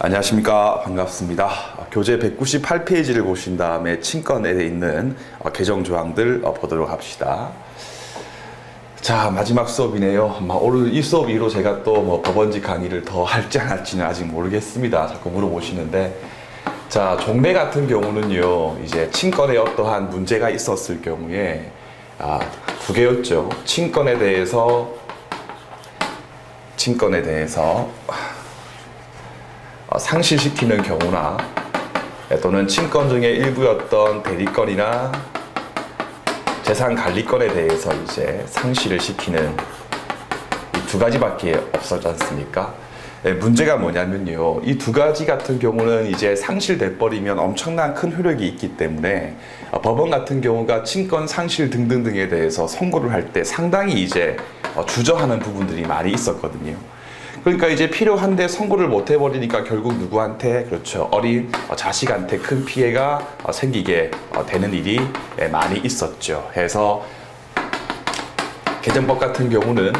안녕하십니까. 반갑습니다. 교재 198페이지를 보신 다음에 친권에 있는 개정 조항들 보도록 합시다. 자, 마지막 수업이네요. 오늘 이 수업 이후로 제가 또 법원지 강의를 더 할지 안 할지는 아직 모르겠습니다. 자꾸 물어보시는데, 자, 종래 같은 경우는요, 이제 친권에 어떠한 문제가 있었을 경우에 두 개였죠. 친권에 대해서 상실시키는 경우나 또는 친권 중의 일부였던 대리권이나 재산 관리권에 대해서 이제 상실을 시키는 이 두 가지밖에 없었지 않습니까? 문제가 뭐냐면요, 이 두 가지 같은 경우는 이제 상실돼 버리면 엄청난 큰 효력이 있기 때문에 법원 같은 경우가 친권 상실 등등등에 대해서 선고를 할 때 상당히 이제 주저하는 부분들이 많이 있었거든요. 그러니까 이제 필요한데 선고를 못 해버리니까 결국 누구한테, 그렇죠, 어린 자식한테 큰 피해가 생기게 되는 일이 많이 있었죠. 해서 개정법 같은 경우는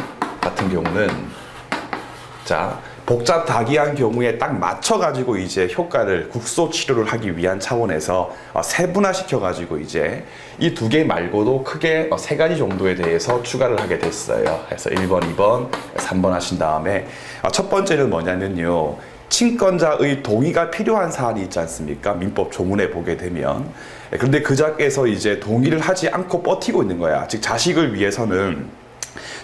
자, 복잡 다기한 경우에 딱 맞춰가지고 이제 효과를 국소 치료를 하기 위한 차원에서 세분화시켜가지고 이제 이 두 개 말고도 크게 세 가지 정도에 대해서 추가를 하게 됐어요. 그래서 1번, 2번, 3번 하신 다음에 첫 번째는 뭐냐면요, 친권자의 동의가 필요한 사안이 있지 않습니까? 민법 조문에 보게 되면. 그런데 그 자께서 이제 동의를 하지 않고 버티고 있는 거야. 즉 자식을 위해서는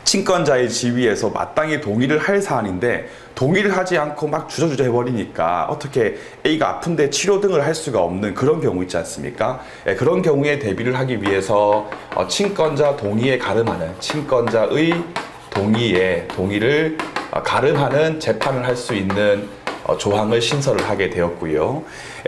친권자의 지위에서 마땅히 동의를 할 사안인데 동의를 하지 않고 막 주저주저 해버리니까 어떻게 A가 아픈데 치료 등을 할 수가 없는 그런 경우 있지 않습니까? 그런 경우에 대비를 하기 위해서 친권자 동의에 가름하는, 친권자의 동의를 가름하는 재판을 할 수 있는 조항을 신설을 하게 되었고요.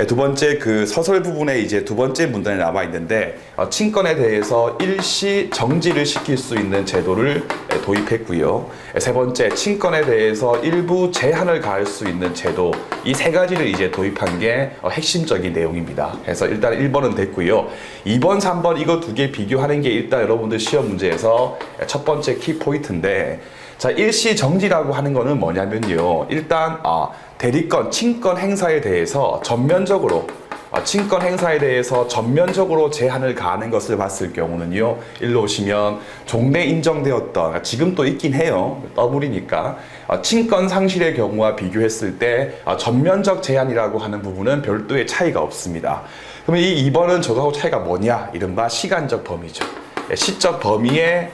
두 번째, 그 서설 부분에 이제 두 번째 문단에 남아 있는데 친권에 대해서 일시 정지를 시킬 수 있는 제도를 도입했고요. 세 번째, 친권에 대해서 일부 제한을 가할 수 있는 제도, 이 세 가지를 이제 도입한 게 핵심적인 내용입니다. 그래서 일단 1번은 됐고요. 2번, 3번 이거 두 개 비교하는 게 일단 여러분들 시험 문제에서 첫 번째 키 포인트인데, 자, 일시 정지라고 하는 거는 뭐냐면요, 일단 대리권, 친권 행사에 대해서 전면적으로 제한을 가하는 것을 봤을 경우는요, 일로 오시면 종래 인정되었던, 지금 또 있긴 해요, 더블이니까, 친권 상실의 경우와 비교했을 때 전면적 제한이라고 하는 부분은 별도의 차이가 없습니다. 그러면 이 2번은 저거하고 차이가 뭐냐? 이른바 시간적 범위죠. 시적 범위에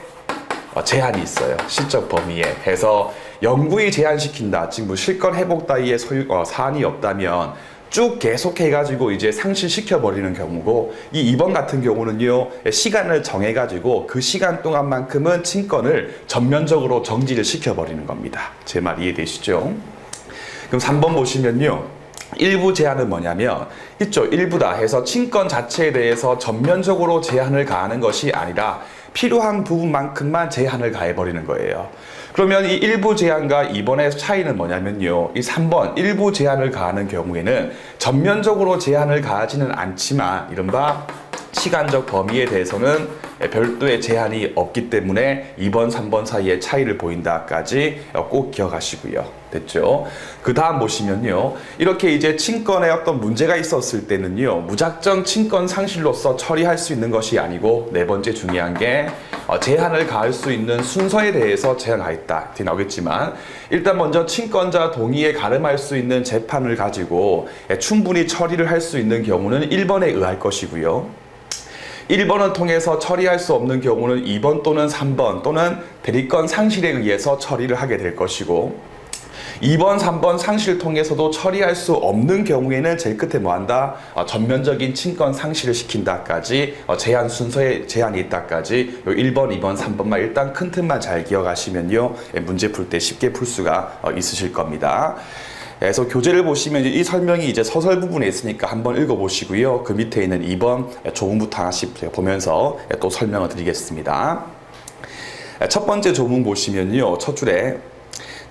제한이 있어요. 시적 범위에 해서 영구히 제한시킨다. 지금 뭐 실권 회복 따위의 사안이 없다면 쭉 계속해가지고 이제 상실시켜버리는 경우고, 이 2번 같은 경우는요, 시간을 정해가지고 그 시간 동안만큼은 친권을 전면적으로 정지를 시켜버리는 겁니다. 제 말 이해되시죠? 그럼 3번 보시면요, 일부 제한은 뭐냐면 있죠. 일부다 해서 친권 자체에 대해서 전면적으로 제한을 가하는 것이 아니라 필요한 부분만큼만 제한을 가해버리는 거예요. 그러면 이 일부 제한과 2번의 차이는 뭐냐면요, 이 3번 일부 제한을 가하는 경우에는 전면적으로 제한을 가하지는 않지만 이른바 시간적 범위에 대해서는 별도의 제한이 없기 때문에 2번, 3번 사이의 차이를 보인다까지 꼭 기억하시고요. 됐죠? 그 다음 보시면요, 이렇게 이제 친권에 어떤 문제가 있었을 때는요, 무작정 친권 상실로서 처리할 수 있는 것이 아니고, 네 번째 중요한 게 제한을 가할 수 있는 순서에 대해서 제한하였다. 뒤에 나오겠지만 일단 먼저 친권자 동의에 가름할 수 있는 재판을 가지고 충분히 처리를 할 수 있는 경우는 1번에 의할 것이고요. 1번을 통해서 처리할 수 없는 경우는 2번 또는 3번 또는 대리권 상실에 의해서 처리를 하게 될 것이고, 2번, 3번 상실 통해서도 처리할 수 없는 경우에는 제일 끝에 뭐한다? 전면적인 친권 상실을 시킨다까지 제한 순서에 제한이 있다까지 1번, 2번, 3번만 일단 큰 틀만 잘 기억하시면요, 문제 풀 때 쉽게 풀 수가 있으실 겁니다. 그래서 교재를 보시면 이 설명이 이제 서설 부분에 있으니까 한번 읽어보시고요. 그 밑에 있는 2번 조문부터 하나씩 보면서 또 설명을 드리겠습니다. 첫 번째 조문 보시면요, 첫 줄에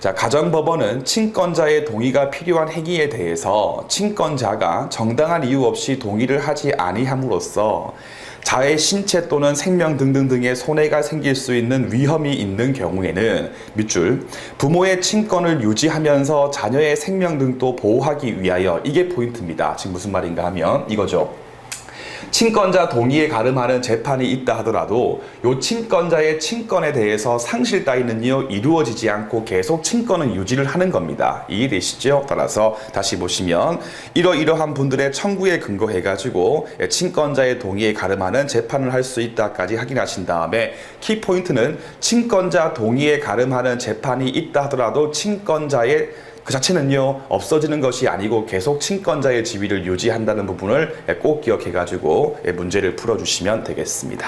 자, 가정법원은 친권자의 동의가 필요한 행위에 대해서 친권자가 정당한 이유 없이 동의를 하지 아니함으로써 자의 신체 또는 생명 등등등의 손해가 생길 수 있는 위험이 있는 경우에는 밑줄 부모의 친권을 유지하면서 자녀의 생명 등도 보호하기 위하여, 이게 포인트입니다. 지금 무슨 말인가 하면 이거죠. 친권자 동의에 가름하는 재판이 있다 하더라도 요 친권자의 친권에 대해서 상실 따위는요 이루어지지 않고 계속 친권은 유지를 하는 겁니다. 이해되시죠? 따라서 다시 보시면 이러이러한 분들의 청구에 근거해 가지고 친권자의 동의에 가름하는 재판을 할 수 있다까지 확인하신 다음에 키포인트는 친권자 동의에 가름하는 재판이 있다 하더라도 친권자의 그 자체는요 없어지는 것이 아니고 계속 친권자의 지위를 유지한다는 부분을 꼭 기억해가지고 문제를 풀어주시면 되겠습니다.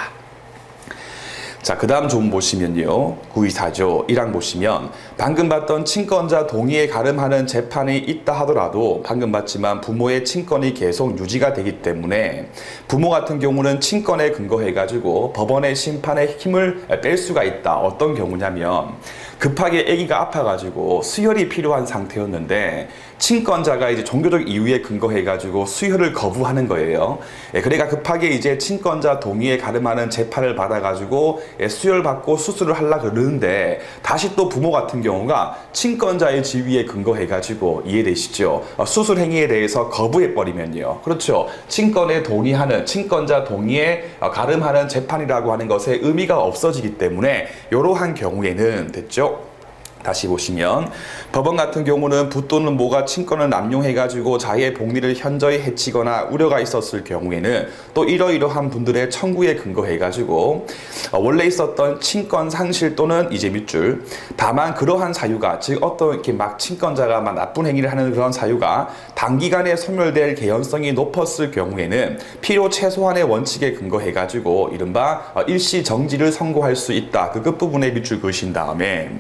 자, 그 다음 좀 보시면요 924조 1항 보시면 방금 봤던 친권자 동의에 가름하는 재판이 있다 하더라도 방금 봤지만 부모의 친권이 계속 유지가 되기 때문에 부모 같은 경우는 친권에 근거해가지고 법원의 심판에 힘을 뺄 수가 있다. 어떤 경우냐면 급하게 아기가 아파가지고 수혈이 필요한 상태였는데 친권자가 이제 종교적 이유에 근거해가지고 수혈을 거부하는 거예요. 그러니까 급하게 이제 친권자 동의에 가름하는 재판을 받아가지고 수혈 받고 수술을 하려고 그러는데 다시 또 부모 같은 경우가 친권자의 지위에 근거해가지고 이해되시죠? 수술 행위에 대해서 거부해버리면요. 그렇죠. 친권에 동의하는 친권자 동의에 가름하는 재판이라고 하는 것에 의미가 없어지기 때문에 이러한 경우에는 됐죠. 다시 보시면 법원 같은 경우는 부 또는 모가 친권을 남용해가지고 자의 복리를 현저히 해치거나 우려가 있었을 경우에는 또 이러이러한 분들의 청구에 근거해가지고 원래 있었던 친권 상실 또는 이제 밑줄 다만 그러한 사유가 즉 어떤 이렇게 막 친권자가 막 나쁜 행위를 하는 그런 사유가 단기간에 소멸될 개연성이 높았을 경우에는 필요 최소한의 원칙에 근거해가지고 이른바 일시 정지를 선고할 수 있다. 그 끝부분에 밑줄 그으신 다음에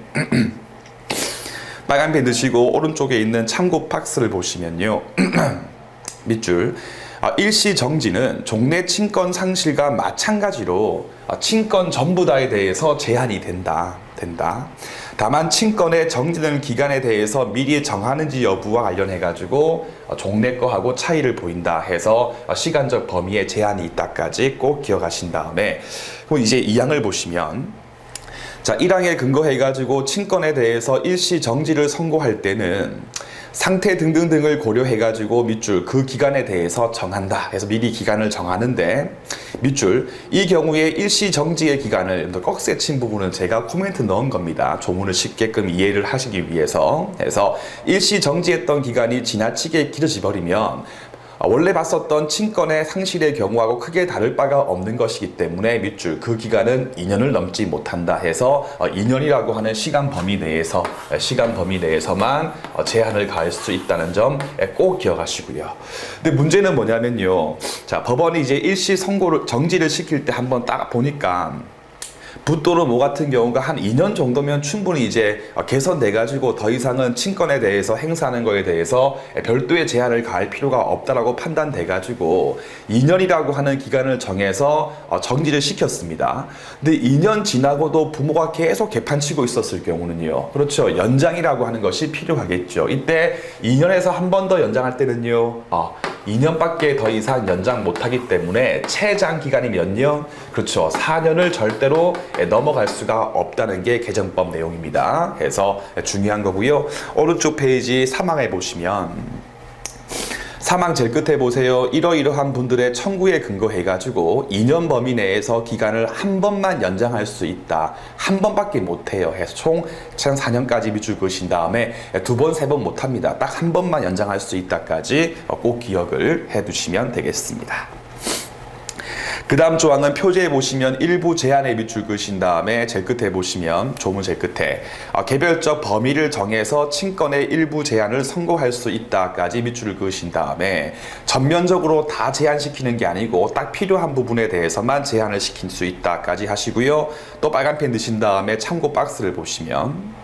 빨간 펜 드시고 오른쪽에 있는 참고 박스를 보시면요. 밑줄 일시 정지는 종래 친권 상실과 마찬가지로 친권 전부 다에 대해서 제한이 된다. 다만 친권의 정지되는 기간에 대해서 미리 정하는지 여부와 관련해 가지고 종래 거하고 차이를 보인다 해서 시간적 범위에 제한이 있다까지 꼭 기억하신 다음에 그럼 이제 2항을 보시면 자, 1항에 근거해가지고 친권에 대해서 일시 정지를 선고할 때는 상태 등등등을 고려해가지고 밑줄 그 기간에 대해서 정한다 해서 미리 기간을 정하는데 밑줄 이 경우에 일시 정지의 기간을 꺽쇠 친 부분은 제가 코멘트 넣은 겁니다. 조문을 쉽게끔 이해를 하시기 위해서. 그래서 일시 정지했던 기간이 지나치게 길어져 버리면 원래 봤었던 친권의 상실의 경우하고 크게 다를 바가 없는 것이기 때문에 밑줄 그 기간은 2년을 넘지 못한다 해서 2년이라고 하는 시간 범위 내에서만 제한을 가할 수 있다는 점 꼭 기억하시고요. 근데 문제는 뭐냐면요. 자, 법원이 이제 일시 선고를 정지를 시킬 때 한번 딱 보니까 부 또는 모 같은 경우가 한 2년 정도면 충분히 이제 개선돼가지고 더 이상은 친권에 대해서 행사하는 거에 대해서 별도의 제한을 가할 필요가 없다라고 판단돼가지고 2년이라고 하는 기간을 정해서 정지를 시켰습니다. 근데 2년 지나고도 부모가 계속 개판치고 있었을 경우는요. 그렇죠. 연장이라고 하는 것이 필요하겠죠. 이때 2년에서 한 번 더 연장할 때는요. 2년밖에 더 이상 연장 못하기 때문에 최장 기간이 몇 년? 그렇죠. 4년을 절대로 넘어갈 수가 없다는 게 개정법 내용입니다. 그래서 중요한 거고요. 오른쪽 페이지 3항에 보시면 3항 제일 끝에 보세요. 이러이러한 분들의 청구에 근거해가지고 2년 범위 내에서 기간을 한 번만 연장할 수 있다. 한 번밖에 못해요. 해서 총 4년까지 밑줄 그으신 다음에 2번, 3번 못합니다. 딱 한 번만 연장할 수 있다까지 꼭 기억을 해두시면 되겠습니다. 그 다음 조항은 표제에 보시면 일부 제한에 밑줄 그으신 다음에 제일 끝에 보시면 조문 제일 끝에 개별적 범위를 정해서 친권의 일부 제한을 선고할 수 있다까지 밑줄을 그으신 다음에 전면적으로 다 제한시키는 게 아니고 딱 필요한 부분에 대해서만 제한을 시킬 수 있다까지 하시고요. 또 빨간 펜 드신 다음에 참고 박스를 보시면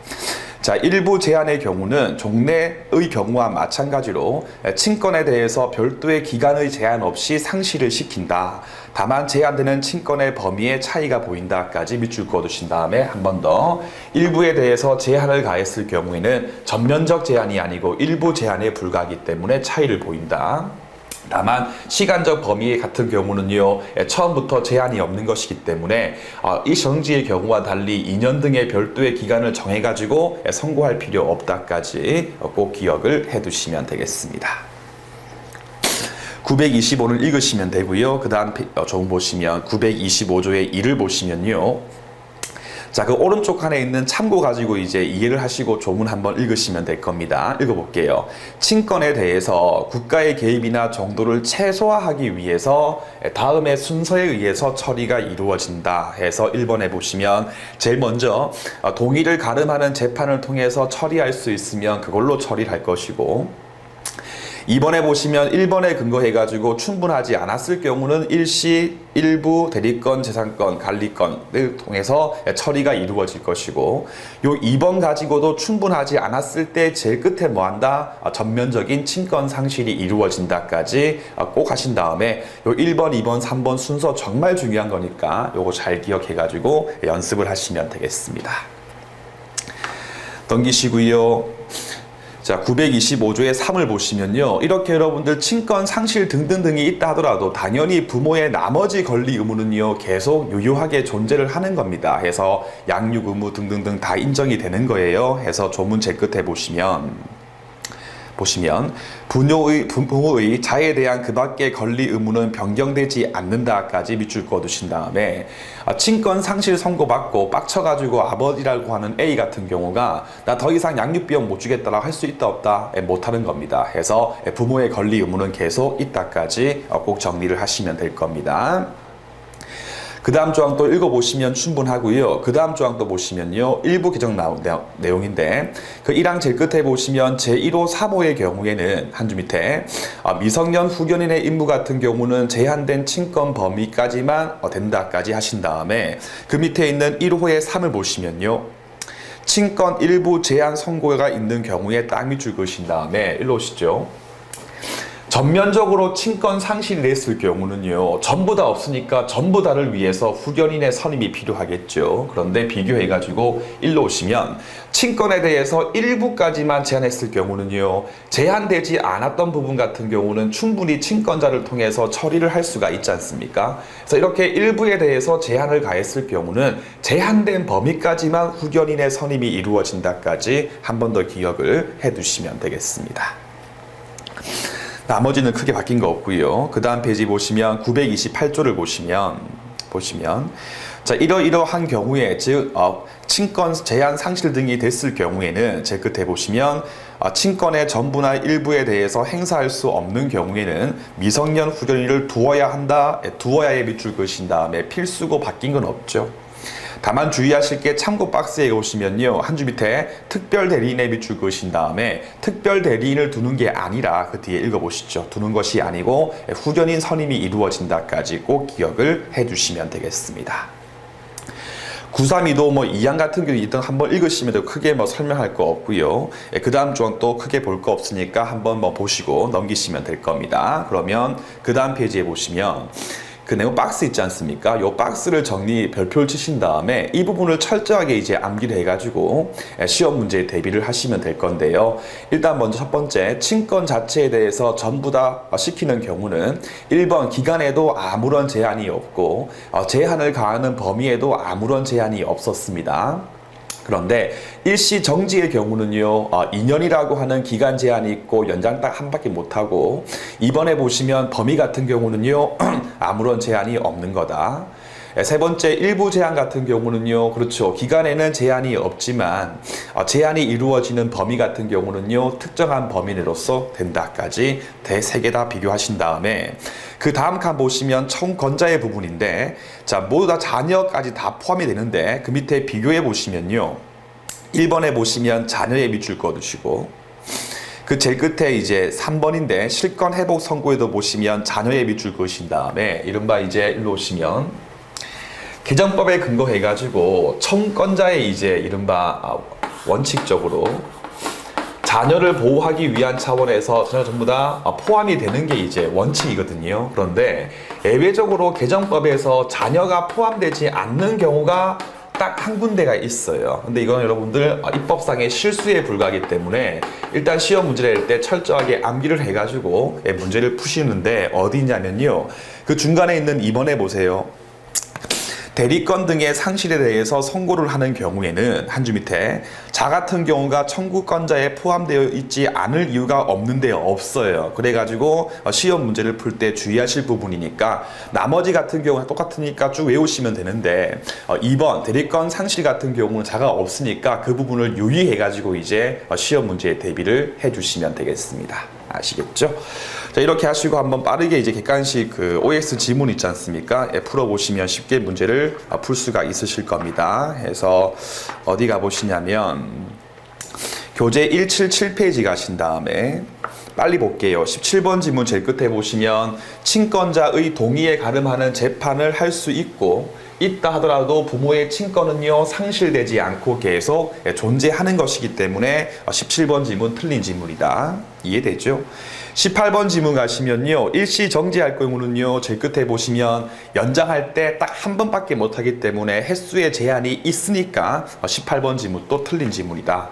자, 일부 제한의 경우는 종래의 경우와 마찬가지로 친권에 대해서 별도의 기간의 제한 없이 상실을 시킨다. 다만 제한되는 친권의 범위에 차이가 보인다까지 밑줄 그어두신 다음에 한 번 더 일부에 대해서 제한을 가했을 경우에는 전면적 제한이 아니고 일부 제한에 불과하기 때문에 차이를 보인다. 다만 시간적 범위 같은 경우는요, 처음부터 제한이 없는 것이기 때문에 이 정지의 경우와 달리 2년 등의 별도의 기간을 정해가지고 선고할 필요 없다까지 꼭 기억을 해두시면 되겠습니다. 925를 읽으시면 되고요. 그 다음 조문 보시면 925조의 1을 보시면요. 자, 그 오른쪽 칸에 있는 참고 가지고 이제 이해를 하시고 조문 한번 읽으시면 될 겁니다. 읽어볼게요. 친권에 대해서 국가의 개입이나 정도를 최소화하기 위해서 다음의 순서에 의해서 처리가 이루어진다 해서 1번에 보시면 제일 먼저 동의를 가름하는 재판을 통해서 처리할 수 있으면 그걸로 처리를 할 것이고, 2번에 보시면 1번에 근거해가지고 충분하지 않았을 경우는 일시, 일부, 대리권, 재산권, 관리권을 통해서 처리가 이루어질 것이고, 요 2번 가지고도 충분하지 않았을 때 제일 끝에 뭐한다? 전면적인 친권 상실이 이루어진다까지 꼭 하신 다음에 요 1번, 2번, 3번 순서 정말 중요한 거니까 요거 잘 기억해가지고 연습을 하시면 되겠습니다. 넘기시고요. 자, 925조의 3을 보시면요. 이렇게 여러분들 친권, 상실 등등등이 있다 하더라도 당연히 부모의 나머지 권리 의무는요, 계속 유효하게 존재를 하는 겁니다. 해서 양육 의무 등등등 다 인정이 되는 거예요. 해서 조문 제 끝에 보시면 부모의 자에 대한 그 밖의 권리 의무는 변경되지 않는다까지 밑줄 그어두신 다음에 친권 상실 선고받고 빡쳐가지고 아버지라고 하는 A 같은 경우가 나 더 이상 양육비용 못 주겠다라고 할 수 있다 없다? 못하는 겁니다. 해서 부모의 권리 의무는 계속 있다까지 꼭 정리를 하시면 될 겁니다. 그 다음 조항 또 읽어보시면 충분하고요. 그 다음 조항 또 보시면요. 일부 개정 내용인데 그 1항 제일 끝에 보시면 제1호 3호의 경우에는 한 줄 밑에 미성년 후견인의 임무 같은 경우는 제한된 친권 범위까지만 된다까지 하신 다음에 그 밑에 있는 1호의 3을 보시면요. 친권 일부 제한 선고가 있는 경우에 딱 밑줄 그으신 다음에 일로 오시죠. 전면적으로 친권 상실이 됐을 경우는요, 전부 다 없으니까 전부 다를 위해서 후견인의 선임이 필요하겠죠. 그런데 비교해가지고 일로 오시면 친권에 대해서 일부까지만 제한했을 경우는요, 제한되지 않았던 부분 같은 경우는 충분히 친권자를 통해서 처리를 할 수가 있지 않습니까? 그래서 이렇게 일부에 대해서 제한을 가했을 경우는 제한된 범위까지만 후견인의 선임이 이루어진다까지 한 번 더 기억을 해두시면 되겠습니다. 나머지는 크게 바뀐 거 없고요. 그 다음 페이지 보시면 928조를 보시면 자, 이러한 경우에 즉 친권 제한 상실 등이 됐을 경우에는 제 끝에 보시면 친권의 전부나 일부에 대해서 행사할 수 없는 경우에는 미성년 후견인을 두어야 한다. 두어야에 밑줄 그으신 다음에 필수고 바뀐 건 없죠. 다만 주의하실 게 참고 박스에 오시면요. 한 줄 밑에 특별 대리인에 밑줄 그으신 다음에 특별 대리인을 두는 게 아니라 그 뒤에 읽어보시죠. 두는 것이 아니고 후견인 선임이 이루어진다까지 꼭 기억을 해주시면 되겠습니다. 932도 2항 같은 경우 일단 한번 읽으시면 되고 크게 설명할 거 없고요. 그 다음 조항 또 크게 볼 거 없으니까 한번 보시고 넘기시면 될 겁니다. 그러면 그 다음 페이지에 보시면 그 내용 박스 있지 않습니까? 이 박스를 별표를 치신 다음에 이 부분을 철저하게 이제 암기를 해가지고 시험 문제에 대비를 하시면 될 건데요. 일단 먼저 첫 번째, 친권 자체에 대해서 전부 다 시키는 경우는 1번 기간에도 아무런 제한이 없고 제한을 가하는 범위에도 아무런 제한이 없었습니다. 그런데 일시 정지의 경우는요, 2년이라고 하는 기간 제한이 있고 연장 딱 한 바퀴 못하고, 이번에 보시면 범위 같은 경우는요, 아무런 제한이 없는 거다. 세 번째, 일부 제한 같은 경우는요, 그렇죠. 기간에는 제한이 없지만 제한이 이루어지는 범위 같은 경우는요, 특정한 범위 내로서 된다까지 세 개 다 비교하신 다음에 그 다음 칸 보시면 청권자의 부분인데, 자, 모두 다 자녀까지 다 포함이 되는데 그 밑에 비교해 보시면요, 1번에 보시면 자녀의 밑줄 그어두시고, 그 제일 끝에 이제 3번인데 실권 회복 선고에도 보시면 자녀의 밑줄 그으신 다음에 이른바 이제 일로 오시면 개정법에 근거해가지고 청권자의 이제 이른바 원칙적으로 자녀를 보호하기 위한 차원에서 자녀 전부 다 포함이 되는 게 이제 원칙이거든요. 그런데 예외적으로 개정법에서 자녀가 포함되지 않는 경우가 딱 한 군데가 있어요. 근데 이건 여러분들 입법상의 실수에 불과하기 때문에 일단 시험 문제를 낼 때 철저하게 암기를 해가지고 문제를 푸시는데 어디냐면요. 그 중간에 있는 2번에 보세요. 대리권 등의 상실에 대해서 선고를 하는 경우에는 한 줄 밑에 자 같은 경우가 청구권자에 포함되어 있지 않을 이유가 없는데 없어요. 그래가지고 시험 문제를 풀 때 주의하실 부분이니까 나머지 같은 경우는 똑같으니까 쭉 외우시면 되는데 2번 대리권 상실 같은 경우는 자가 없으니까 그 부분을 유의해가지고 이제 시험 문제에 대비를 해주시면 되겠습니다. 아시겠죠? 자, 이렇게 하시고 한번 빠르게 이제 객관식 그 OX 지문 있지 않습니까? 예, 풀어보시면 쉽게 문제를 풀 수가 있으실 겁니다. 해서 어디 가보시냐면 교재 177페이지 가신 다음에 빨리 볼게요. 17번 지문 제일 끝에 보시면 친권자의 동의에 가름하는 재판을 할 수 있고 있다 하더라도 부모의 친권은요 상실되지 않고 계속 존재하는 것이기 때문에 17번 지문 틀린 지문이다. 이해되죠? 18번 지문 가시면요 일시 정지할 경우는요 제일 끝에 보시면 연장할 때 딱 한 번밖에 못하기 때문에 횟수의 제한이 있으니까 18번 지문 또 틀린 지문이다.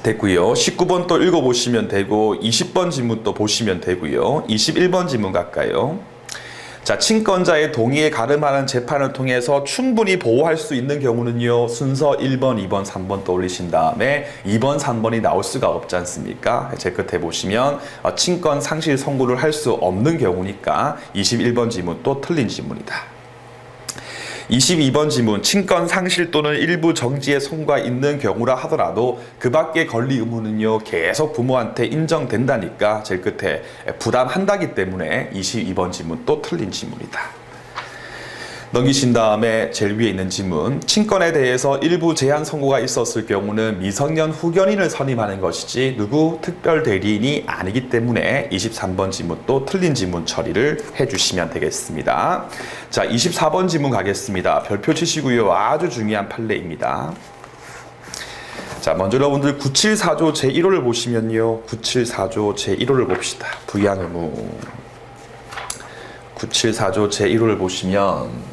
됐고요. 19번 또 읽어보시면 되고 20번 지문 또 보시면 되고요. 21번 지문 갈까요? 자, 친권자의 동의에 가름하는 재판을 통해서 충분히 보호할 수 있는 경우는요. 순서 1번, 2번, 3번 떠올리신 다음에 2번, 3번이 나올 수가 없지 않습니까? 제 끝에 보시면 친권 상실 선고를 할 수 없는 경우니까 21번 지문 또 틀린 지문이다. 22번 지문 친권 상실 또는 일부 정지의 선고가 있는 경우라 하더라도 그 밖의 권리 의무는요 계속 부모한테 인정된다니까 제일 끝에 부담한다기 때문에 22번 지문 또 틀린 지문이다. 넘기신 다음에 제일 위에 있는 지문 친권에 대해서 일부 제한 선고가 있었을 경우는 미성년 후견인을 선임하는 것이지 누구 특별 대리인이 아니기 때문에 23번 지문 또 틀린 지문 처리를 해주시면 되겠습니다. 자, 24번 지문 가겠습니다. 별표 치시고요. 아주 중요한 판례입니다. 자, 먼저 여러분들 974조 제1호를 보시면요. 974조 제1호를 봅시다. 부양 의무 974조 제1호를 보시면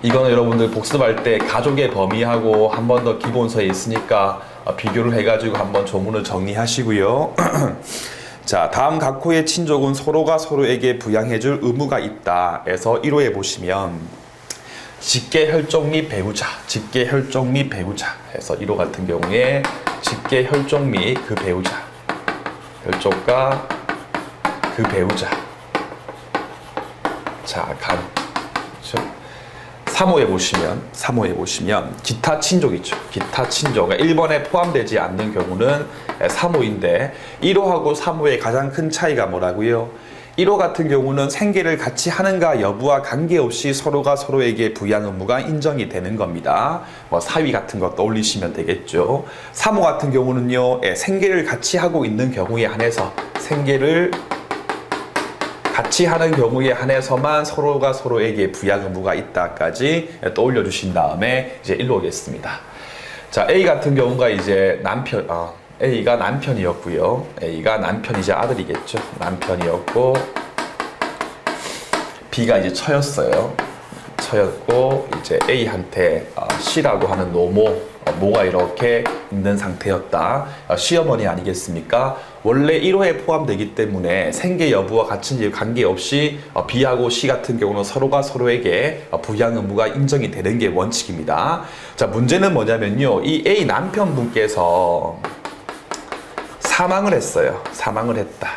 이거는 여러분들 복습할 때 가족의 범위하고 한 번 더 기본서에 있으니까 비교를 해가지고 한번 조문을 정리하시고요. 자, 다음 각호의 친족은 서로가 서로에게 부양해줄 의무가 있다. 해서 1호에 보시면 직계 혈족 및 배우자, 직계 혈족 및 배우자. 해서 1호 같은 경우에 직계 혈족 및 그 배우자, 혈족과 그 배우자. 자, 그렇죠? 3호에 보시면 기타 친족 있죠. 기타 친족. 1번에 포함되지 않는 경우는 3호인데 1호하고 3호의 가장 큰 차이가 뭐라고요? 1호 같은 경우는 생계를 같이 하는가 여부와 관계없이 서로가 서로에게 부양 의무가 인정이 되는 겁니다. 뭐 사위 같은 거 떠올리시면 되겠죠. 3호 같은 경우는요, 생계를 같이 하고 있는 경우에 한해서 생계를 같이 하는 경우에 한해서만 서로가 서로에게 부양 의무가 있다까지 떠올려 주신 다음에 이제 일로 오겠습니다. 자, A 같은 경우가 이제 A가 남편이었고요. A가 남편이자 아들이겠죠. 남편이었고 B가 이제 처였어요. 처였고 이제 A한테 C라고 하는 모가 이렇게 있는 상태였다. 시어머니 아니겠습니까? 원래 1호에 포함되기 때문에 생계 여부와 같은 관계없이 B하고 C 같은 경우는 서로가 서로에게 부양 의무가 인정이 되는 게 원칙입니다. 자, 문제는 뭐냐면요. 이 A 남편분께서 사망을 했어요. 사망을 했다.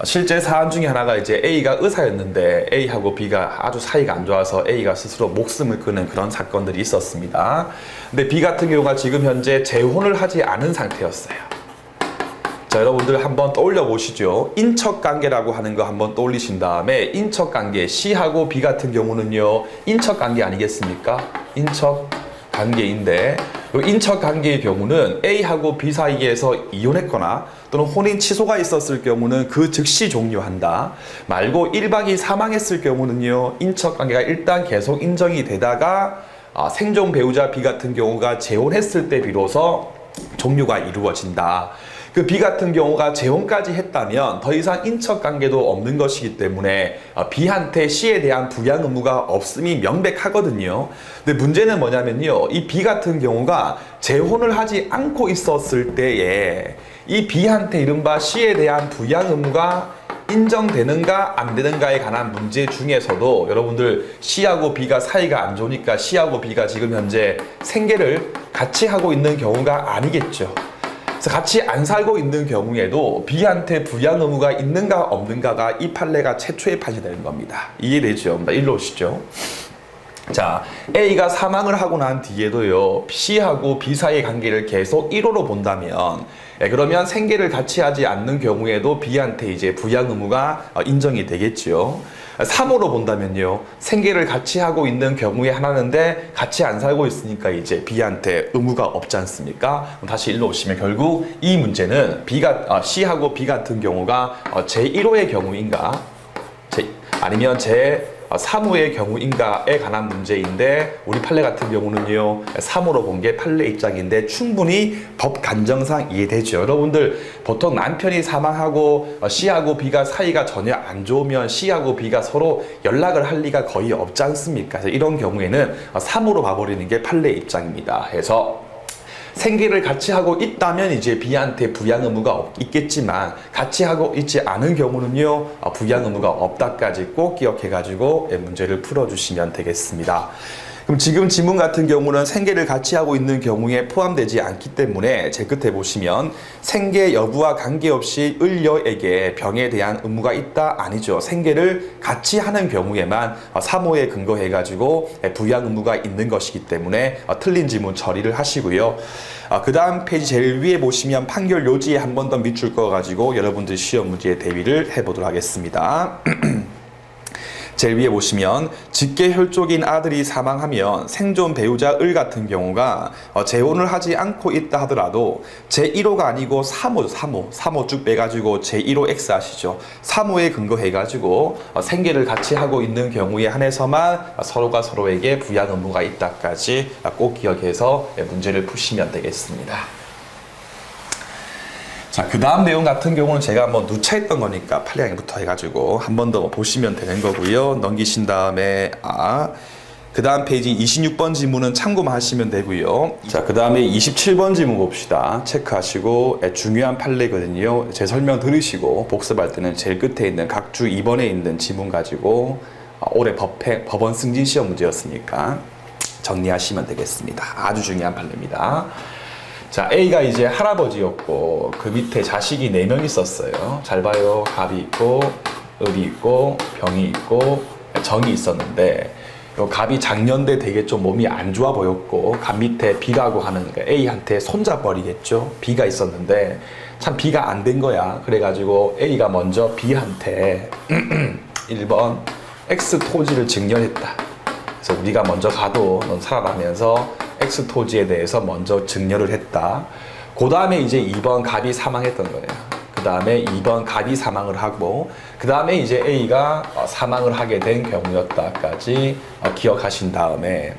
실제 사안 중에 하나가 이제 A가 의사였는데 A하고 B가 아주 사이가 안 좋아서 A가 스스로 목숨을 끊은 그런 사건들이 있었습니다. 근데 B 같은 경우가 지금 현재 재혼을 하지 않은 상태였어요. 자, 여러분들 한번 떠올려 보시죠. 인척관계라고 하는 거 한번 떠올리신 다음에 인척관계 C하고 B 같은 경우는요 인척관계 아니겠습니까? 인척관계인데 인척 관계의 경우는 A하고 B 사이에서 이혼했거나 또는 혼인 취소가 있었을 경우는 그 즉시 종료한다. 말고 1박 2일 사망했을 경우는요, 인척 관계가 일단 계속 인정이 되다가 생존 배우자 B 같은 경우가 재혼했을 때 비로소 종료가 이루어진다. 그 B 같은 경우가 재혼까지 했다면 더 이상 인척 관계도 없는 것이기 때문에 B한테 C에 대한 부양 의무가 없음이 명백하거든요. 근데 문제는 뭐냐면요, 이 B 같은 경우가 재혼을 하지 않고 있었을 때에 이 B한테 이른바 C에 대한 부양 의무가 인정되는가 안 되는가에 관한 문제 중에서도 여러분들 C하고 B가 사이가 안 좋으니까 C하고 B가 지금 현재 생계를 같이 하고 있는 경우가 아니겠죠. 그래서 같이 안 살고 있는 경우에도 B한테 부양 의무가 있는가 없는가가 이 판례가 최초의 판이 되는 겁니다. 이해되죠? 일로 오시죠. 자, A가 사망을 하고 난 뒤에도요, C하고 B 사이의 관계를 계속 1호로 본다면, 그러면 생계를 같이 하지 않는 경우에도 B한테 이제 부양 의무가 인정이 되겠죠. 3호로 본다면요, 생계를 같이 하고 있는 경우에 하나인데 같이 안 살고 있으니까 이제 B한테 의무가 없지 않습니까? 다시 일로 오시면 결국 이 문제는 C하고 B 같은 경우가 제1호의 경우인가, 아니면 제3호의 경우인가에 관한 문제인데, 우리 판례 같은 경우는요 3호로 본 게 판례 입장인데 충분히 법 간정상 이해되죠. 여러분들 보통 남편이 사망하고 C하고 B가 사이가 전혀 안 좋으면 C하고 B가 서로 연락을 할 리가 거의 없지 않습니까? 그래서 이런 경우에는 3호로 봐버리는 게 판례 입장입니다. 해서 생계를 같이 하고 있다면 이제 B한테 부양 의무가 있겠지만, 같이 하고 있지 않은 경우는요 부양 의무가 없다까지 꼭 기억해가지고 문제를 풀어주시면 되겠습니다. 그럼 지금 지문 같은 경우는 생계를 같이 하고 있는 경우에 포함되지 않기 때문에 제 끝에 보시면 생계 여부와 관계없이 을녀에게 병에 대한 의무가 있다? 아니죠. 생계를 같이 하는 경우에만 3호에 근거해가지고 부양 의무가 있는 것이기 때문에 틀린 지문 처리를 하시고요. 그 다음 페이지 제일 위에 보시면 판결 요지에 한 번 더 밑줄 그어가지고 여러분들 시험 문제에 대비를 해보도록 하겠습니다. 제일 위에 보시면 직계 혈족인 아들이 사망하면 생존 배우자 을 같은 경우가 재혼을 하지 않고 있다 하더라도 제1호가 아니고 3호 쭉 빼가지고 제1호 X 아시죠? 3호에 근거해가지고 생계를 같이 하고 있는 경우에 한해서만 서로가 서로에게 부양 의무가 있다까지 꼭 기억해서 문제를 푸시면 되겠습니다. 자, 그 다음 내용 같은 경우는 제가 한번 누차했던 거니까 판례항부터 해가지고 한 번 더 보시면 되는 거고요. 넘기신 다음에 그 다음 페이지 26번 지문은 참고만 하시면 되고요. 자, 그 다음에 27번 지문 봅시다. 체크하시고 중요한 판례거든요. 제 설명 들으시고 복습할 때는 제일 끝에 있는 각주 2번에 있는 지문 가지고 올해 법원 승진 시험 문제였으니까 정리하시면 되겠습니다. 아주 중요한 판례입니다. 자, A가 이제 할아버지였고 그 밑에 자식이 4명 있었어요. 잘 봐요. 갑이 있고 을이 있고 병이 있고 정이 있었는데, 요 갑이 작년대 되게 좀 몸이 안 좋아 보였고 갑 밑에 B라고 하는, 그러니까 A한테 손잡버리겠죠. B가 있었는데 참 B가 안 된 거야. 그래가지고 A가 먼저 B한테 1번 X 토지를 증여했다. 그래서 우리가 먼저 가도 넌 살아나면서 X 토지에 대해서 먼저 증여를 했다. 그 다음에 이제 2번 갑이 사망했던 거예요. 그 다음에 2번 갑이 사망을 하고, 그 다음에 이제 A가 사망을 하게 된 경우였다까지 기억하신 다음에,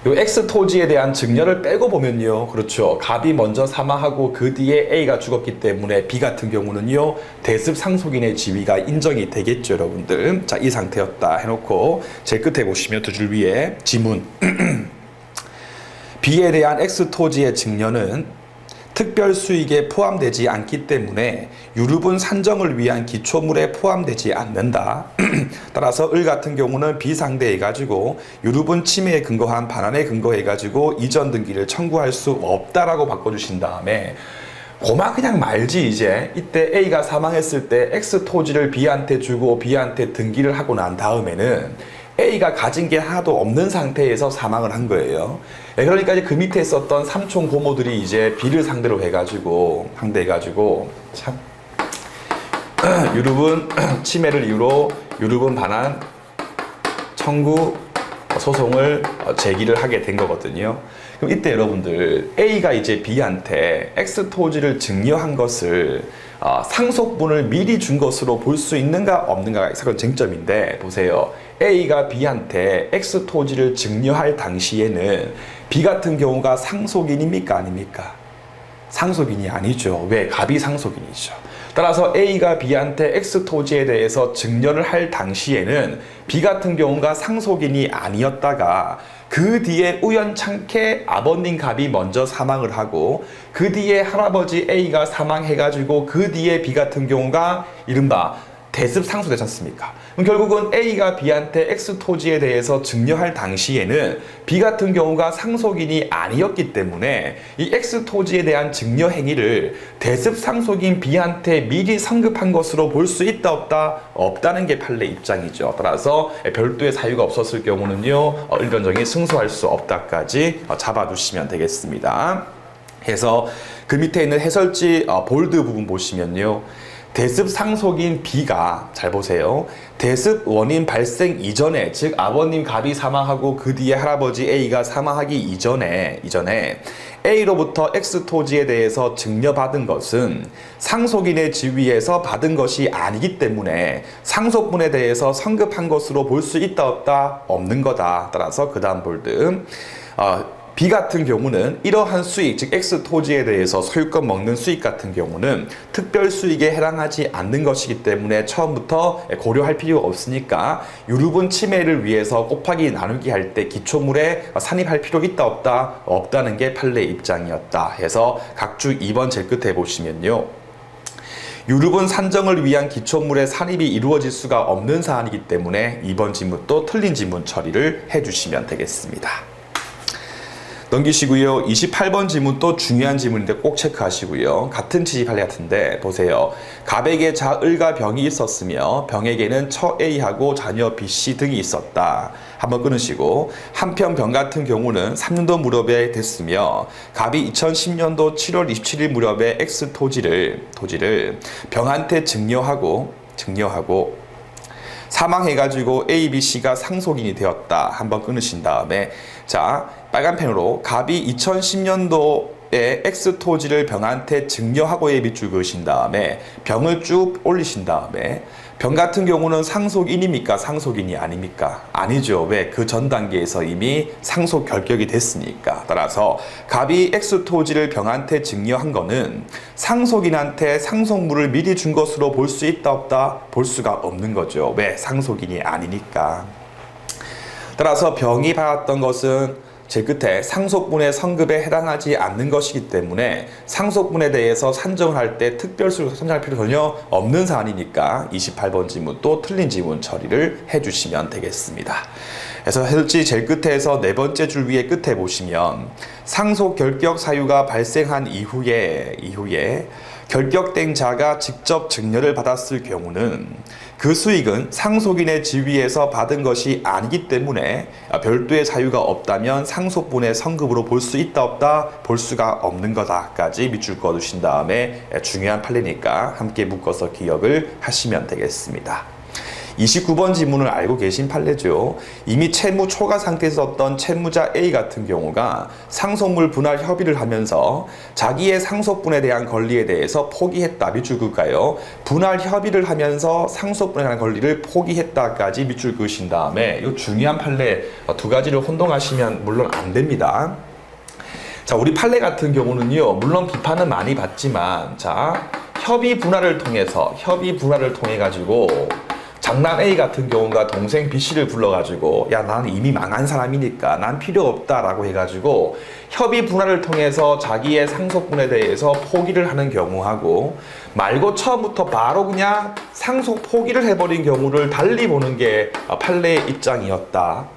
요 X 토지에 대한 증여를 빼고 보면요, 그렇죠, 갑이 먼저 사망하고 그 뒤에 A가 죽었기 때문에 B 같은 경우는요 대습 상속인의 지위가 인정이 되겠죠. 여러분들, 자, 이 상태였다 해놓고 제일 끝에 보시면 두 줄 위에 지문 B에 대한 X 토지의 증여는 특별 수익에 포함되지 않기 때문에 유류분 산정을 위한 기초물에 포함되지 않는다. 따라서 을 같은 경우는 B 상대해가지고 유류분 침해에 근거한 반환에 근거해가지고 이전 등기를 청구할 수 없다라고 바꿔주신 다음에 고마 그냥 말지. 이제 이때 A가 사망했을 때 X 토지를 B한테 주고 B한테 등기를 하고 난 다음에는 A가 가진 게 하나도 없는 상태에서 사망을 한 거예요. 그러니까 이제 그 밑에 있었던 삼촌 고모들이 이제 B를 상대로 해가지고 참 유류분 침해를 이유로 유류분 반환 청구 소송을 제기를 하게 된 거거든요. 그럼 이때 여러분들 A가 이제 B한테 X 토지를 증여한 것을 상속분을 미리 준 것으로 볼 수 있는가 없는가가 사건 쟁점인데, 보세요. A가 B한테 X 토지를 증여할 당시에는 B 같은 경우가 상속인입니까 아닙니까? 상속인이 아니죠. 왜? 갑이 상속인이죠. 따라서 A가 B한테 X 토지에 대해서 증여를 할 당시에는 B 같은 경우가 상속인이 아니었다가 그 뒤에 우연찮게 아버님 갑이 먼저 사망을 하고 그 뒤에 할아버지 A가 사망해가지고 그 뒤에 B 같은 경우가 이른바 대습 상속되지 않습니까? 그럼 결국은 A가 B한테 X 토지에 대해서 증여할 당시에는 B 같은 경우가 상속인이 아니었기 때문에 이 X 토지에 대한 증여 행위를 대습 상속인 B한테 미리 성급한 것으로 볼 수 있다 없다? 없다는 게 판례 입장이죠. 따라서 별도의 사유가 없었을 경우는요, 일반적인 승소할 수 없다까지 잡아주시면 되겠습니다. 그래서 그 밑에 있는 해설지 볼드 부분 보시면요, 대습 상속인 B가, 잘 보세요, 대습 원인 발생 이전에, 즉 아버님 갑이 사망하고 그 뒤에 할아버지 A가 사망하기 이전에 A로부터 X 토지에 대해서 증여받은 것은 상속인의 지위에서 받은 것이 아니기 때문에 상속분에 대해서 성급한 것으로 볼 수 있다 없다? 없는 거다. 따라서 그 다음 볼드, B 같은 경우는 이러한 수익, 즉 X 토지에 대해서 소유권 먹는 수익 같은 경우는 특별 수익에 해당하지 않는 것이기 때문에 처음부터 고려할 필요가 없으니까 유류분 침해를 위해서 곱하기 나누기 할 때 기초물에 산입할 필요 있다 없다? 없다는 게 판례 입장이었다 해서 각주 2번 제일 끝에 보시면요, 유류분 산정을 위한 기초물의 산입이 이루어질 수가 없는 사안이기 때문에 2번 지문도 틀린 지문 처리를 해주시면 되겠습니다. 넘기시고요. 28번 지문 또 중요한 지문인데 꼭 체크하시고요. 같은 취지 판례 같은데 보세요. 갑에게 자을과 병이 있었으며 병에게는 처 A하고 자녀 B, C 등이 있었다. 한번 끊으시고, 한편 병 같은 경우는 3년도 무렵에 됐으며 갑이 2010년도 7월 27일 무렵에 X 토지를 병한테 증여하고 사망해가지고 A, B, C가 상속인이 되었다. 한번 끊으신 다음에, 자, 빨간 펜으로 갑이 2010년도에 X 토지를 병한테 증여하고의 밑줄 그으신 다음에 병을 쭉 올리신 다음에, 병 같은 경우는 상속인입니까? 상속인이 아닙니까? 아니죠. 왜? 그 전 단계에서 이미 상속 결격이 됐으니까. 따라서 갑이 X 토지를 병한테 증여한 거는 상속인한테 상속물을 미리 준 것으로 볼 수 있다 없다? 볼 수가 없는 거죠. 왜? 상속인이 아니니까. 따라서 병이 받았던 것은 제 끝에 상속분의 성급에 해당하지 않는 것이기 때문에 상속분에 대해서 산정을 할 때 특별수를 산정할 필요 전혀 없는 사안이니까 28번 지문 또 틀린 지문 처리를 해주시면 되겠습니다. 그래서 해설지 제일 끝에서 네 번째 줄 위에 끝에 보시면 상속 결격 사유가 발생한 이후에 결격된 자가 직접 증여를 받았을 경우는 그 수익은 상속인의 지위에서 받은 것이 아니기 때문에 별도의 사유가 없다면 상속분의 성급으로 볼 수 있다 없다? 볼 수가 없는 거다까지 밑줄 그어두신 다음에 중요한 판례니까 함께 묶어서 기억을 하시면 되겠습니다. 29번 지문을 알고 계신 판례죠. 이미 채무 초과 상태에서 어떤 채무자 A 같은 경우가 상속물 분할 협의를 하면서 자기의 상속분에 대한 권리에 대해서 포기했다. 밑줄 그을까요? 분할 협의를 하면서 상속분에 대한 권리를 포기했다까지 밑줄 그으신 다음에 이 중요한 판례 두 가지를 혼동하시면 물론 안 됩니다. 자, 우리 판례 같은 경우는요, 물론 비판은 많이 받지만, 자, 협의 분할을 통해 가지고 장남 A 같은 경우가 동생 B, C를 불러가지고, 야, 나는 이미 망한 사람이니까 난 필요 없다라고 해가지고 협의 분할을 통해서 자기의 상속분에 대해서 포기를 하는 경우하고, 말고 처음부터 바로 그냥 상속 포기를 해버린 경우를 달리 보는 게 판례의 입장이었다.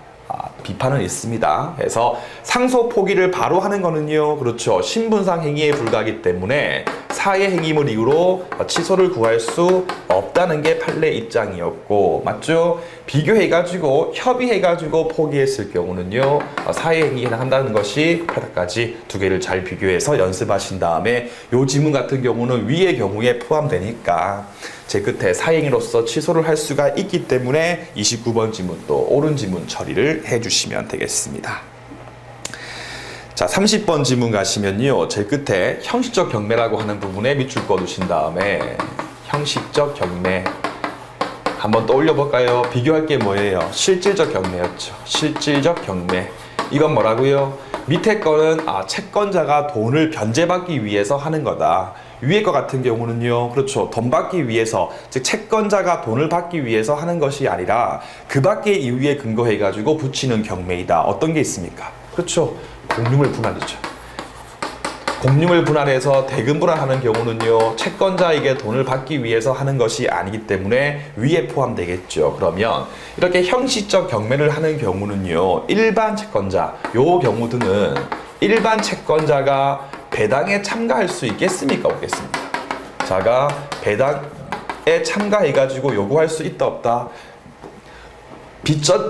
비판은 있습니다. 그래서 상속 포기를 바로 하는 거는요, 그렇죠, 신분상 행위에 불과하기 때문에 사회 행위물 이유로 취소를 구할 수 없다는 게 판례 입장이었고, 맞죠? 비교해가지고 협의해가지고 포기했을 경우는요, 사회 행위에 해당한다는 것이 바닥까지 두 개를 잘 비교해서 연습하신 다음에 요 지문 같은 경우는 위의 경우에 포함되니까 제 끝에 사행위로서 취소를 할 수가 있기 때문에 29번 지문 또 옳은 지문 처리를 해주시면 되겠습니다. 자, 30번 지문 가시면요. 제일 끝에 형식적 경매라고 하는 부분에 밑줄 그어두신 다음에 형식적 경매 한번 떠올려 볼까요? 비교할 게 뭐예요? 실질적 경매였죠. 실질적 경매. 이건 뭐라고요? 밑에 거는 채권자가 돈을 변제받기 위해서 하는 거다. 위에 거 같은 경우는요, 그렇죠. 돈 받기 위해서, 즉 채권자가 돈을 받기 위해서 하는 것이 아니라 그 밖의 이유에 근거해가지고 붙이는 경매이다. 어떤 게 있습니까? 그렇죠. 공유물 분할이죠. 공유물 분할해서 대금 분할하는 경우는요, 채권자에게 돈을 받기 위해서 하는 것이 아니기 때문에 위에 포함되겠죠. 그러면 이렇게 형식적 경매를 하는 경우는요, 일반 채권자, 요 경우 등은 일반 채권자가 배당에 참가할 수 있겠습니까? 없겠습니까? 자가 배당에 참가해가지고 요구할 수 있다 없다?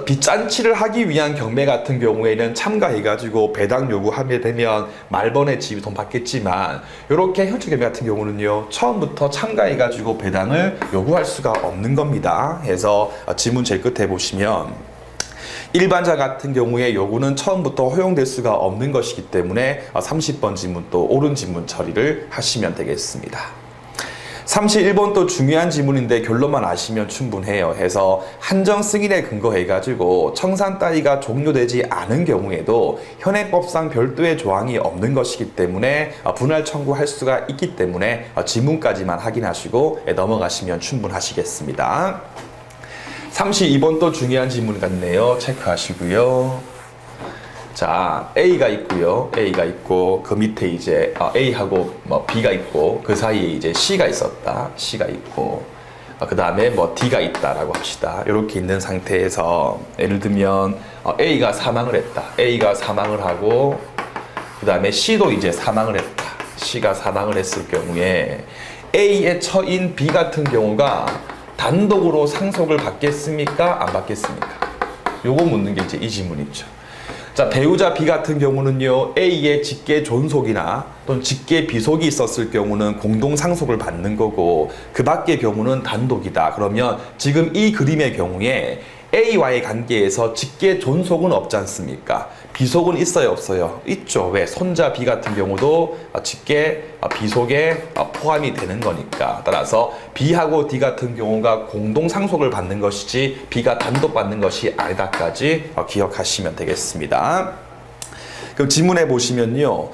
빚잔치를 하기 위한 경매 같은 경우에는 참가해가지고 배당 요구하게 되면 말번에 집이 돈 받겠지만, 이렇게 형식 경매 같은 경우는요, 처음부터 참가해가지고 배당을 요구할 수가 없는 겁니다. 그래서 지문 제일 끝에 보시면 일반자 같은 경우에 요구는 처음부터 허용될 수가 없는 것이기 때문에 30번 지문 또 옳은 지문 처리를 하시면 되겠습니다. 31번 또 중요한 지문인데 결론만 아시면 충분해요. 해서 한정 승인에 근거해가지고 청산 따위가 종료되지 않은 경우에도 현행법상 별도의 조항이 없는 것이기 때문에 분할 청구할 수가 있기 때문에 지문까지만 확인하시고 넘어가시면 충분하시겠습니다. 32번 또 중요한 지문 같네요. 체크하시고요. 자, A가 있고요. A가 있고 그 밑에 이제 A하고 B가 있고 그 사이에 이제 C가 있었다. C가 있고 그 다음에 D가 있다라고 합시다. 이렇게 있는 상태에서 예를 들면 A가 사망을 했다. A가 사망을 하고 그 다음에 C도 이제 사망을 했다. C가 사망을 했을 경우에 A의 처인 B 같은 경우가 단독으로 상속을 받겠습니까? 안 받겠습니까? 요거 묻는 게 이제 이 질문이죠. 자, 배우자 B 같은 경우는요, A의 직계 존속이나 또는 직계 비속이 있었을 경우는 공동 상속을 받는 거고, 그 밖의 경우는 단독이다. 그러면 지금 이 그림의 경우에 A와의 관계에서 직계 존속은 없지 않습니까? 비속은 있어요, 없어요? 있죠. 왜? 손자 B 같은 경우도 직계 비속에 포함이 되는 거니까. 따라서 B하고 D 같은 경우가 공동 상속을 받는 것이지 B가 단독 받는 것이 아니다까지 기억하시면 되겠습니다. 그럼 지문에 보시면요,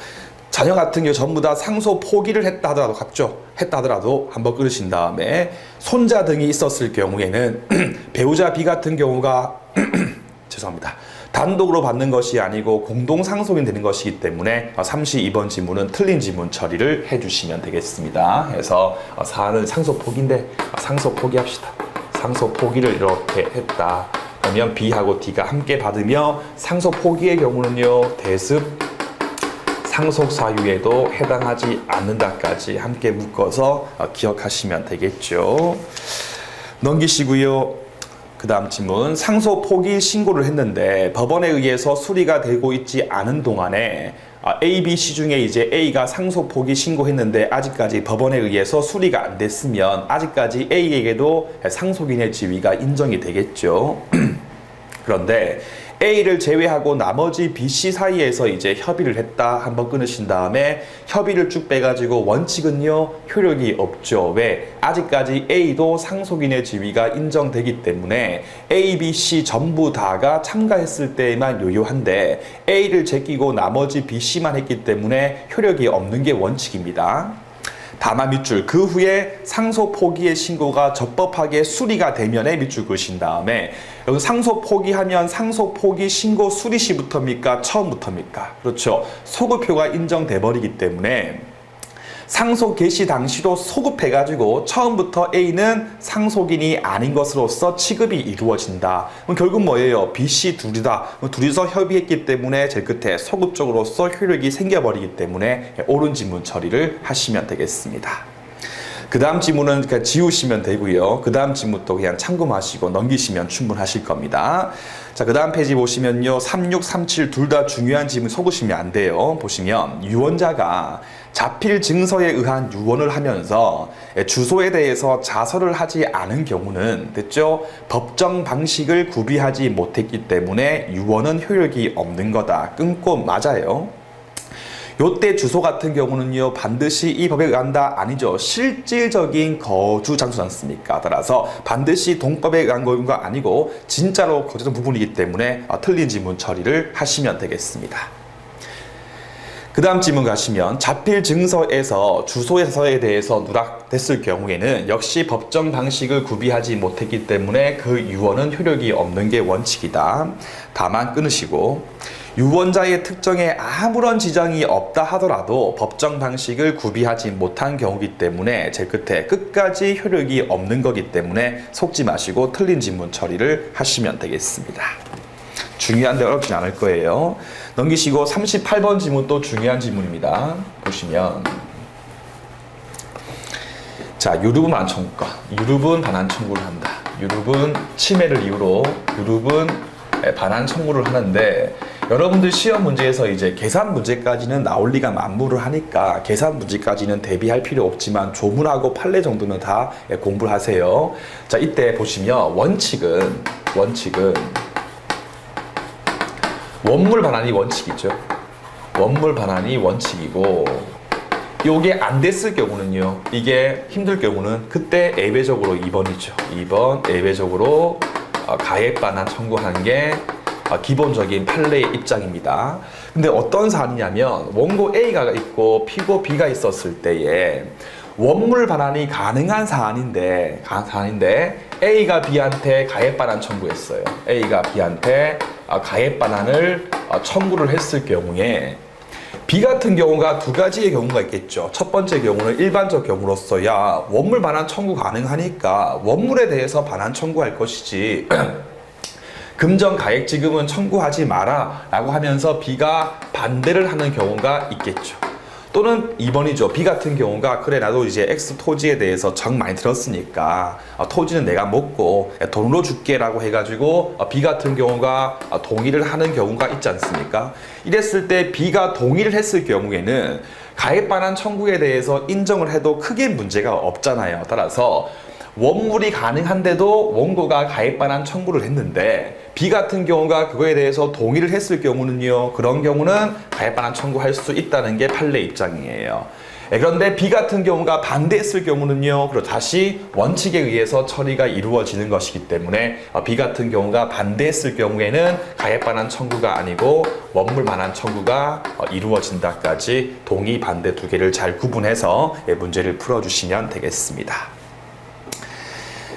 자녀 같은 경우 전부 다 상속 포기를 했다 하더라도 같죠? 했다 하더라도 한번 끊으신 다음에 손자 등이 있었을 경우에는 배우자 B 같은 경우가 죄송합니다. 단독으로 받는 것이 아니고 공동 상속이 되는 것이기 때문에 32번 지문은 틀린 지문 처리를 해주시면 되겠습니다. 그래서 사안은 상속 포기인데 상속 포기합시다. 상속 포기를 이렇게 했다. 그러면 B하고 D가 함께 받으며 상속 포기의 경우는요, 대습 상속 사유에도 해당하지 않는다까지 함께 묶어서 기억하시면 되겠죠. 넘기시고요. 그 다음 질문. 상속 포기 신고를 했는데 법원에 의해서 수리가 되고 있지 않은 동안에 A, B, C 중에 이제 A가 상속 포기 신고했는데 아직까지 법원에 의해서 수리가 안 됐으면 아직까지 A에게도 상속인의 지위가 인정이 되겠죠. 그런데 A를 제외하고 나머지 B, C 사이에서 이제 협의를 했다. 한번 끊으신 다음에 협의를 쭉 빼가지고 원칙은요, 효력이 없죠. 왜? 아직까지 A도 상속인의 지위가 인정되기 때문에 A, B, C 전부 다가 참가했을 때에만 유효한데 A를 제끼고 나머지 B, C만 했기 때문에 효력이 없는 게 원칙입니다. 다만 밑줄, 그 후에 상속 포기의 신고가 적법하게 수리가 되면에 밑줄 그으신 다음에 여기 상속 포기하면 상속 포기 신고 수리 시부터입니까? 처음부터입니까? 그렇죠. 소급표가 인정돼 버리기 때문에 상속 개시 당시로 소급해가지고 처음부터 A는 상속인이 아닌 것으로서 취급이 이루어진다. 그럼 결국 뭐예요? B, C 둘이서 협의했기 때문에 제일 끝에 소급적으로서 효력이 생겨버리기 때문에 옳은 지문 처리를 하시면 되겠습니다. 그 다음 지문은 그냥 지우시면 되고요. 그 다음 지문도 그냥 참고하시고 넘기시면 충분하실 겁니다. 자, 그 다음 페이지 보시면요. 36, 37 둘 다 중요한 지문 속으시면 안 돼요. 보시면 유언자가 자필 증서에 의한 유언을 하면서 주소에 대해서 자서를 하지 않은 경우는 됐죠? 법정 방식을 구비하지 못했기 때문에 유언은 효력이 없는 거다. 끊고 맞아요. 요때 주소 같은 경우는요, 반드시 이 법에 의한다? 아니죠. 실질적인 거주 장소지 않습니까? 따라서 반드시 동법에 의한 거가 아니고 진짜로 거주했던 부분이기 때문에 틀린 지문 처리를 하시면 되겠습니다. 그 다음 질문 가시면 자필 증서에서 주소에서에 대해서 누락됐을 경우에는 역시 법정 방식을 구비하지 못했기 때문에 그 유언은 효력이 없는 게 원칙이다. 다만 끊으시고 유언자의 특정에 아무런 지장이 없다 하더라도 법정 방식을 구비하지 못한 경우이기 때문에 제 끝에 끝까지 효력이 없는 거기 때문에 속지 마시고 틀린 지문 처리를 하시면 되겠습니다. 중요한데 어렵진 않을 거예요. 넘기시고 38번 지문 또 중요한 지문입니다. 보시면 자, 유류분 반환 청구권. 유류분 반환 청구를 한다. 유류분 침해를 이유로 유류분 반환 청구를 하는데 여러분들 시험 문제에서 이제 계산 문제까지는 나올 리가 만무를 하니까 계산 문제까지는 대비할 필요 없지만 조문하고 판례 정도는 다 공부를 하세요. 자, 이때 보시면 원칙은 원물 반환이 원칙이죠. 원물 반환이 원칙이고 요게 안 됐을 경우는요. 이게 힘들 경우는 그때 예외적으로 2번이죠. 2번 예외적으로 가액 반환 청구하는 게 기본적인 판례의 입장입니다. 근데 어떤 사안이냐면 원고 A가 있고 피고 B가 있었을 때에 원물 반환이 가능한 사안인데 A가 B한테 가액 반환 청구했어요. A가 B한테 가액 반환을 청구를 했을 경우에 B 같은 경우가 두 가지의 경우가 있겠죠. 첫 번째 경우는 일반적 경우로서야 원물 반환 청구 가능하니까 원물에 대해서 반환 청구할 것이지 금전 가액 지급은 청구하지 마라 라고 하면서 B가 반대를 하는 경우가 있겠죠. 또는 2번이죠. B 같은 경우가 그래 나도 이제 X 토지에 대해서 정 많이 들었으니까 토지는 내가 먹고 돈으로 줄게 라고 해가지고 B 같은 경우가 동의를 하는 경우가 있지 않습니까? 이랬을 때 B가 동의를 했을 경우에는 가액 반환 청구에 대해서 인정을 해도 크게 문제가 없잖아요. 따라서 원물이 가능한데도 원고가 가액 반환 청구를 했는데 B 같은 경우가 그거에 대해서 동의를 했을 경우는요, 그런 경우는 가액 반환 청구할 수 있다는 게 판례 입장이에요. 그런데 B 같은 경우가 반대했을 경우는요, 그리고 다시 원칙에 의해서 처리가 이루어지는 것이기 때문에 B 같은 경우가 반대했을 경우에는 가액 반환 청구가 아니고 원물 반환 청구가 이루어진다까지 동의 반대 두 개를 잘 구분해서 문제를 풀어주시면 되겠습니다.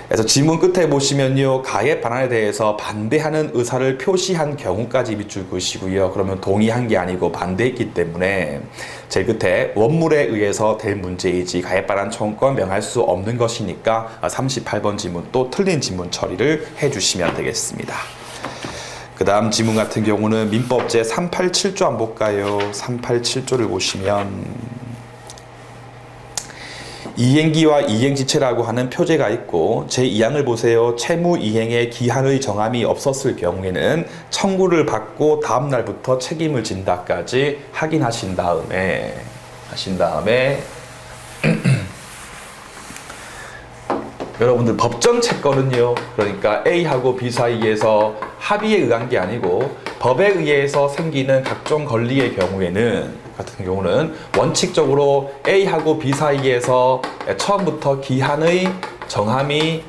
그래서 지문 끝에 보시면요, 가액 반환에 대해서 반대하는 의사를 표시한 경우까지 밑줄 그으시고요. 그러면 동의한 게 아니고 반대했기 때문에 제일 끝에 원물에 의해서 될 문제이지 가액 반환 청구권 명할 수 없는 것이니까 38번 지문 또 틀린 지문 처리를 해주시면 되겠습니다. 그 다음 지문 같은 경우는 민법 제 387조 한번 볼까요? 387조를 보시면 이행기와 이행지체라고 하는 표제가 있고 제2항을 보세요. 채무 이행의 기한의 정함이 없었을 경우에는 청구를 받고 다음 날부터 책임을 진다까지 확인하신 다음에 여러분들 법정 채권은요, 그러니까 A하고 B 사이에서 합의에 의한 게 아니고 법에 의해서 생기는 각종 권리의 같은 경우는 원칙적으로 A하고 B 사이에서 처음부터 기한의 정함이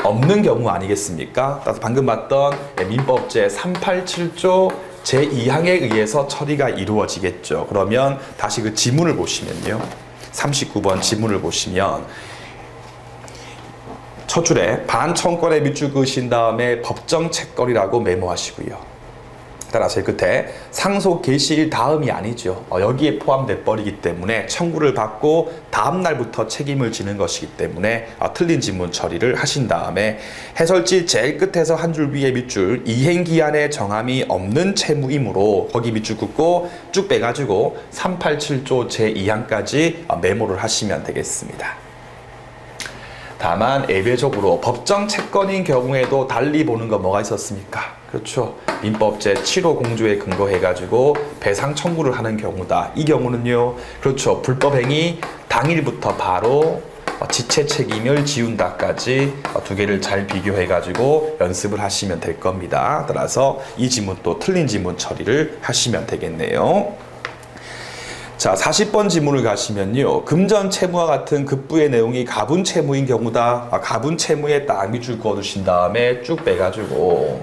없는 경우 아니겠습니까? 따라서 방금 봤던 민법 제 387조 제2항에 의해서 처리가 이루어지겠죠. 그러면 다시 그 지문을 보시면요, 39번 지문을 보시면 첫 줄에 반환 청구권에 밑줄 그으신 다음에 법정 채권이라고 메모하시고요. 따라서 끝에 상속 개시일 다음이 아니죠. 여기에 포함돼 버리기 때문에 청구를 받고 다음 날부터 책임을 지는 것이기 때문에 틀린 지문 처리를 하신 다음에 해설지 제일 끝에서 한 줄 위에 밑줄 이행기한의 정함이 없는 채무이므로 거기 밑줄 긋고 쭉 빼가지고 387조 제2항까지 메모를 하시면 되겠습니다. 다만 예외적으로 법정 채권인 경우에도 달리 보는 거 뭐가 있었습니까? 그렇죠. 민법 제 7호 공조에 근거해가지고 배상 청구를 하는 경우다. 이 경우는요, 그렇죠. 불법행위 당일부터 바로 지체 책임을 지운다까지 두 개를 잘 비교해가지고 연습을 하시면 될 겁니다. 따라서 이 지문 또 틀린 지문 처리를 하시면 되겠네요. 자, 40번 지문을 가시면요. 금전 채무와 같은 급부의 내용이 가분 채무인 경우다. 가분 채무에 딱 밑줄 그어두신 다음에 쭉 빼가지고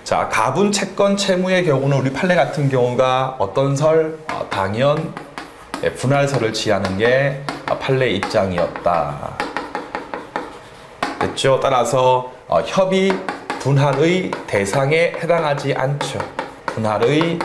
자, 가분 채권 채무의 경우는 우리 판례 같은 경우가 어떤 설? 당연 분할설을 취하는 게 판례 입장이었다. 됐죠? 따라서 협의 분할의 대상에 해당하지 않죠. 분할의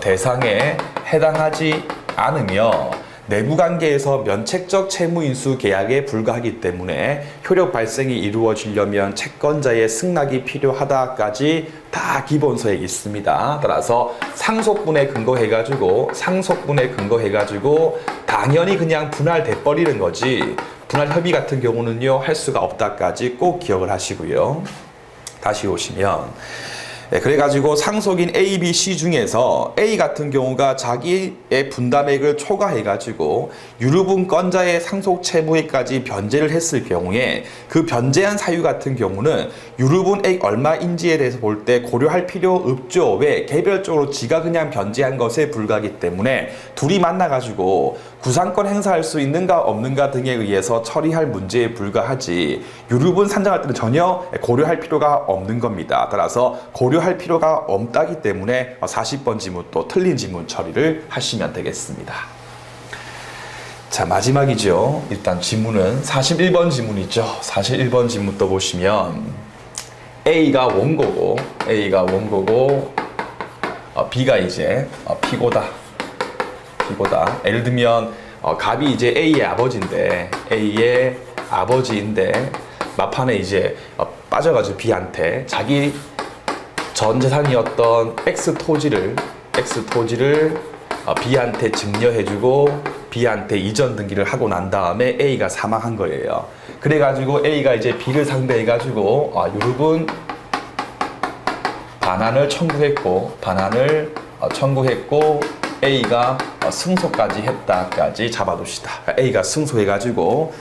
대상에 해당하지 않으며 내부관계에서 면책적 채무인수 계약에 불과하기 때문에 효력 발생이 이루어지려면 채권자의 승낙이 필요하다까지 다 기본서에 있습니다. 따라서 상속분에 근거해가지고 당연히 그냥 분할돼 버리는 거지 분할 협의 같은 경우는요 할 수가 없다까지 꼭 기억을 하시고요. 다시 오시면 그래가지고 상속인 A, B, C 중에서 A 같은 경우가 자기의 분담액을 초과해가지고 유류분 건자의 상속 채무에까지 변제를 했을 경우에 그 변제한 사유 같은 경우는 유류분액 얼마인지에 대해서 볼 때 고려할 필요 없죠. 왜? 개별적으로 지가 그냥 변제한 것에 불과하기 때문에 둘이 만나가지고 구상권 행사할 수 있는가 없는가 등에 의해서 처리할 문제에 불과하지 유류분 산정할 때는 전혀 고려할 필요가 없는 겁니다. 따라서 고려할 필요가 없다기 때문에 40번 지문 또 틀린 지문 처리를 하시면 되겠습니다. 자, 마지막이죠. 일단 지문은 41번 지문이죠. 41번 지문 또 보시면 A가 원고고 B가 이제 피고다. 예를 들면 갑이 이제 A의 아버지인데 막판에 이제 빠져가지고 B한테 자기 전 재산이었던 X 토지를 B한테 증여해주고 B한테 이전 등기를 하고 난 다음에 A가 사망한 거예요. 그래가지고 A가 이제 B를 상대해가지고 유류분 반환을 청구했고 A가 승소까지 했다까지 잡아둡시다. A가 승소해가지고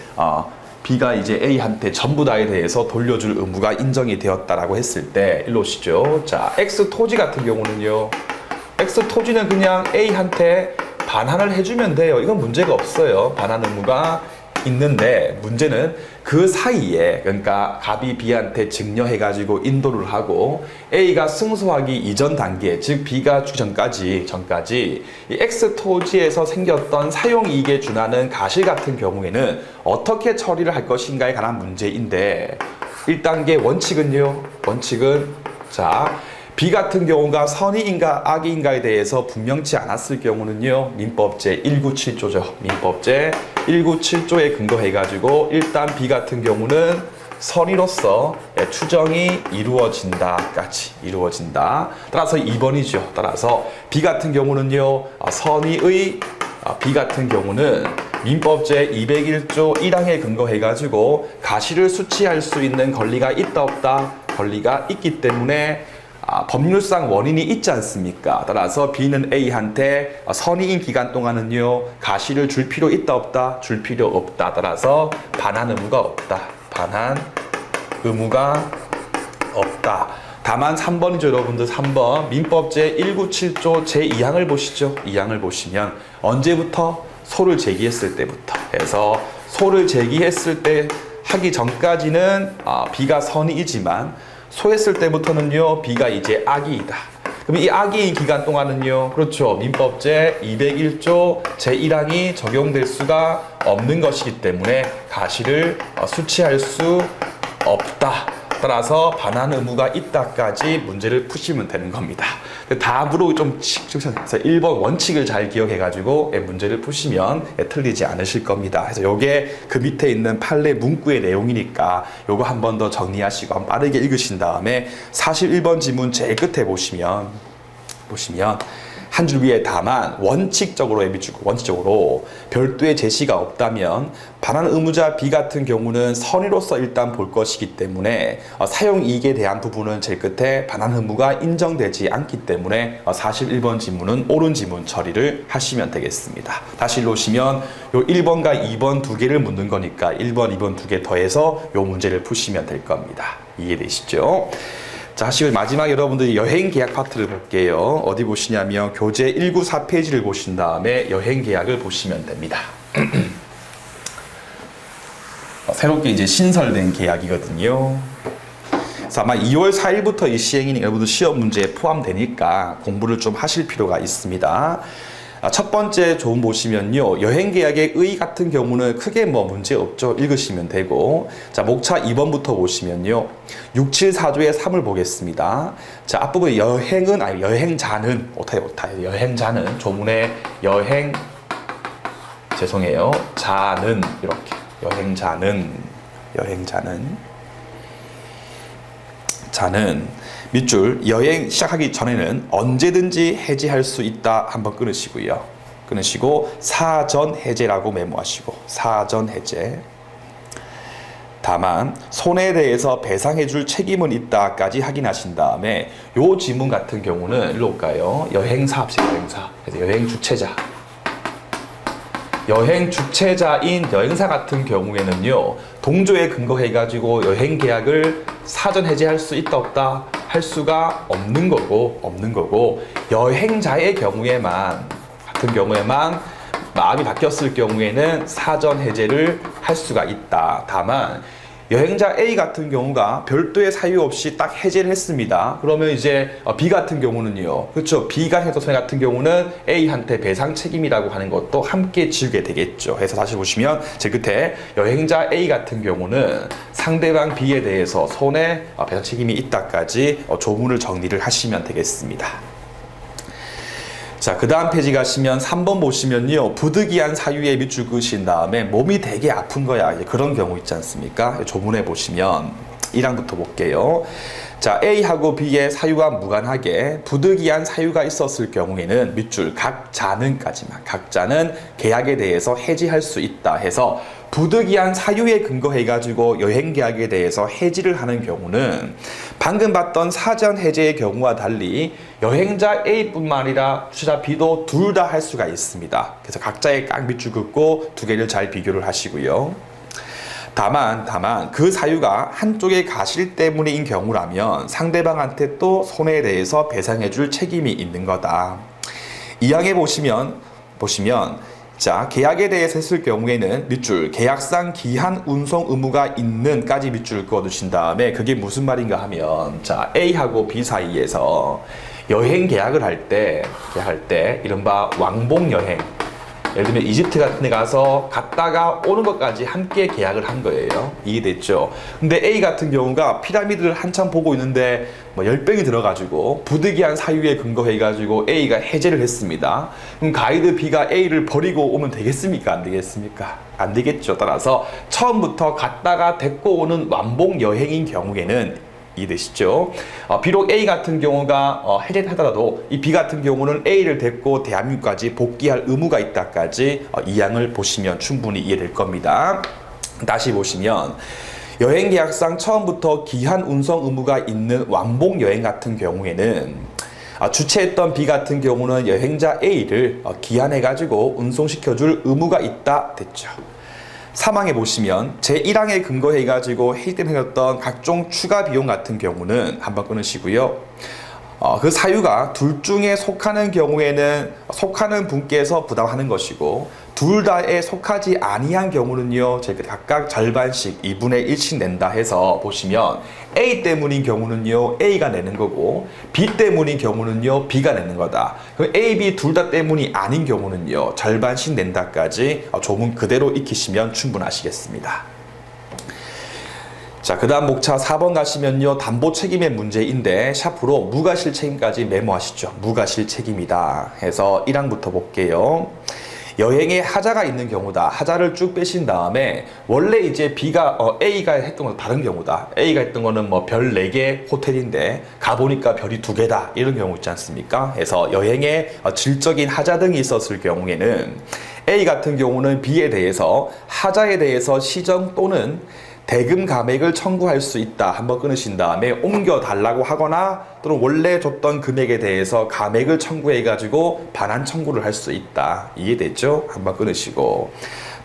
B가 이제 A한테 전부 다에 대해서 돌려줄 의무가 인정이 되었다라고 했을 때 일로 오시죠. 자, X 토지 같은 경우는요. X 토지는 그냥 A한테 반환을 해주면 돼요. 이건 문제가 없어요. 반환 의무가 있는데 문제는 그 사이에 그러니까 갑이 B한테 증여해가지고 인도를 하고 A가 승소하기 이전 단계 즉 B가 주기 전까지 이 X 토지에서 생겼던 사용이익에 준하는 가실 같은 경우에는 어떻게 처리를 할 것인가에 관한 문제인데 1단계 원칙은 자 B 같은 경우가 선의인가 악의인가에 대해서 분명치 않았을 경우는요 민법제 197조죠. 민법제 197조에 근거해가지고 일단 B 같은 경우는 선의로서 추정이 이루어진다. 따라서 2번이죠. 따라서 B 같은 경우는요 선의의 B 같은 경우는 민법제 201조 1항에 근거해가지고 가실을 수취할 수 있는 권리가 있다 없다? 권리가 있기 때문에 법률상 원인이 있지 않습니까? 따라서 B는 A한테 선의인 기간 동안은요 가실을 줄 필요 있다 없다? 줄 필요 없다. 따라서 반환 의무가 없다. 다만 3번이죠 여러분들. 3번 민법제 197조 제2항을 보시죠. 2항을 보시면 언제부터? 소를 제기했을 때부터 해서 소를 제기했을 때 하기 전까지는 B가 선의이지만 소했을 때부터는요 B가 이제 악의이다. 그럼 이 악의인 기간 동안은요 그렇죠 민법제 201조 제1항이 적용될 수가 없는 것이기 때문에 가실을 수취할 수 없다. 따라서 반환 의무가 있다까지 문제를 푸시면 되는 겁니다. 다음으로 좀 1번 원칙을 잘 기억해가지고 문제를 푸시면 틀리지 않으실 겁니다. 그래서 요게 그 밑에 있는 판례 문구의 내용이니까 요거 한 번 더 정리하시고 한번 빠르게 읽으신 다음에 41번 지문 제일 끝에 보시면 한 줄 위에 다만 원칙적으로 별도의 제시가 없다면 반환 의무자 B 같은 경우는 선의로서 일단 볼 것이기 때문에 사용이익에 대한 부분은 제일 끝에 반환 의무가 인정되지 않기 때문에 41번 지문은 옳은 지문 처리를 하시면 되겠습니다. 다시 놓으시면 요 1번과 2번 두 개를 묻는 거니까 1번, 2번 두 개 더해서 요 문제를 푸시면 될 겁니다. 이해되시죠? 자, 하시고 마지막 여러분들이 여행 계약 파트를 볼게요. 어디 보시냐면 교재 194페이지를 보신 다음에 여행 계약을 보시면 됩니다. 새롭게 이제 신설된 계약이거든요. 그래서 아마 2월 4일부터 이 시행이니 여러분들 시험 문제에 포함되니까 공부를 좀 하실 필요가 있습니다. 첫 번째 조문 보시면요. 여행 계약의 의 같은 경우는 크게 뭐 문제 없죠. 읽으시면 되고. 자, 목차 2번부터 보시면요. 674조의 3을 보겠습니다. 자, 앞부분 여행은, 아니, 여행자는, 오타요. 여행자는, 조문의 자는, 이렇게. 자는 밑줄 여행 시작하기 전에는 언제든지 해지할 수 있다 한번 끊으시고 사전 해제라고 메모하시고 사전 해제. 다만 손해에 대해서 배상해 줄 책임은 있다까지 확인하신 다음에 요 지문 같은 경우는 일로 올까요? 여행사 합시다. 그래서 여행 주체자인 여행사 같은 경우에는요, 동조에 근거해가지고 여행 계약을 사전 해지할 수 있다 없다 할 수가 없는 거고 여행자의 경우에만 마음이 바뀌었을 경우에는 사전 해제를 할 수가 있다. 다만 여행자 A 같은 경우가 별도의 사유 없이 딱 해제를 했습니다. 그러면 이제 B 같은 경우는요. 그렇죠. B가 해서 손해 같은 경우는 A한테 배상 책임이라고 하는 것도 함께 지게 되겠죠. 그래서 다시 보시면 제 끝에 여행자 A 같은 경우는 상대방 B에 대해서 손해 배상 책임이 있다까지 조문을 정리를 하시면 되겠습니다. 자, 그 다음 페이지 가시면 3번 보시면요. 부득이한 사유에 밑줄 그으신 다음에 몸이 되게 아픈 거야. 이제 그런 경우 있지 않습니까? 조문에 보시면 1항부터 볼게요. 자, A하고 B의 사유와 무관하게 부득이한 사유가 있었을 경우에는 밑줄 각자는 계약에 대해서 해지할 수 있다 해서 부득이한 사유에 근거해가지고 여행 계약에 대해서 해지를 하는 경우는 방금 봤던 사전 해제의 경우와 달리 여행자 A뿐만 아니라 주체자 B도 둘 다 할 수가 있습니다. 그래서 각자의 깍 밑줄 긋고 두 개를 잘 비교를 하시고요. 다만 그 사유가 한쪽의 가실 때문인 경우라면 상대방한테 또 손해에 대해서 배상해 줄 책임이 있는 거다. 2항에 보시면 자, 계약에 대해서 했을 경우에는 밑줄 계약상 기한 운송 의무가 있는까지 밑줄을 그어두신 다음에 그게 무슨 말인가 하면 자, A하고 B 사이에서 여행 계약을 할 때 이른바 왕복 여행, 예를 들면 이집트 같은 데 가서 갔다가 오는 것까지 함께 계약을 한 거예요. 이해됐죠? 근데 A 같은 경우가 피라미드를 한참 보고 있는데 뭐 열병이 들어가지고 부득이한 사유에 근거해가지고 A가 해제를 했습니다. 그럼 가이드 B가 A를 버리고 오면 되겠습니까? 안 되겠습니까? 안 되겠죠. 따라서 처음부터 갔다가 데리고 오는 왕복 여행인 경우에는 이해되시죠? 비록 A 같은 경우가 해제를 하더라도 이 B 같은 경우는 A를 데리고 대한민국까지 복귀할 의무가 있다까지 이 항을 보시면 충분히 이해될 겁니다. 다시 보시면 여행계약상 처음부터 기한 운송 의무가 있는 왕복 여행 같은 경우에는 주최했던 B 같은 경우는 여행자 A를 기한해가지고 운송시켜줄 의무가 있다 됐죠. 3항에 보시면 제1항에 근거해가지고 해지 때문에 생겼던 각종 추가 비용 같은 경우는 한번 끊으시고요. 그 사유가 둘 중에 속하는 경우에는 속하는 분께서 부담하는 것이고 둘 다에 속하지 아니한 경우는요, 저희가 각각 절반씩 2분의 1씩 낸다 해서 보시면 A 때문인 경우는요, A가 내는 거고 B 때문인 경우는요, B가 내는 거다. 그럼 A, B 둘 다 때문이 아닌 경우는요, 절반씩 낸다까지 조문 그대로 익히시면 충분하시겠습니다. 자, 그 다음 목차 4번 가시면요, 담보 책임의 문제인데 샤프로 무과실 책임까지 메모하시죠. 무과실 책임이다 해서 1항부터 볼게요. 여행에 하자가 있는 경우다. 하자를 쭉 빼신 다음에 원래 이제 B가 A가 했던 건 다른 경우다. A가 했던 거는 뭐 별 4개 호텔인데 가보니까 별이 2개다. 이런 경우 있지 않습니까? 그래서 여행에 질적인 하자 등이 있었을 경우에는 A 같은 경우는 B에 대해서 하자에 대해서 시정 또는 대금 감액을 청구할 수 있다. 한번 끊으신 다음에 옮겨달라고 하거나 또는 원래 줬던 금액에 대해서 감액을 청구해가지고 반환 청구를 할 수 있다. 이해됐죠? 한번 끊으시고.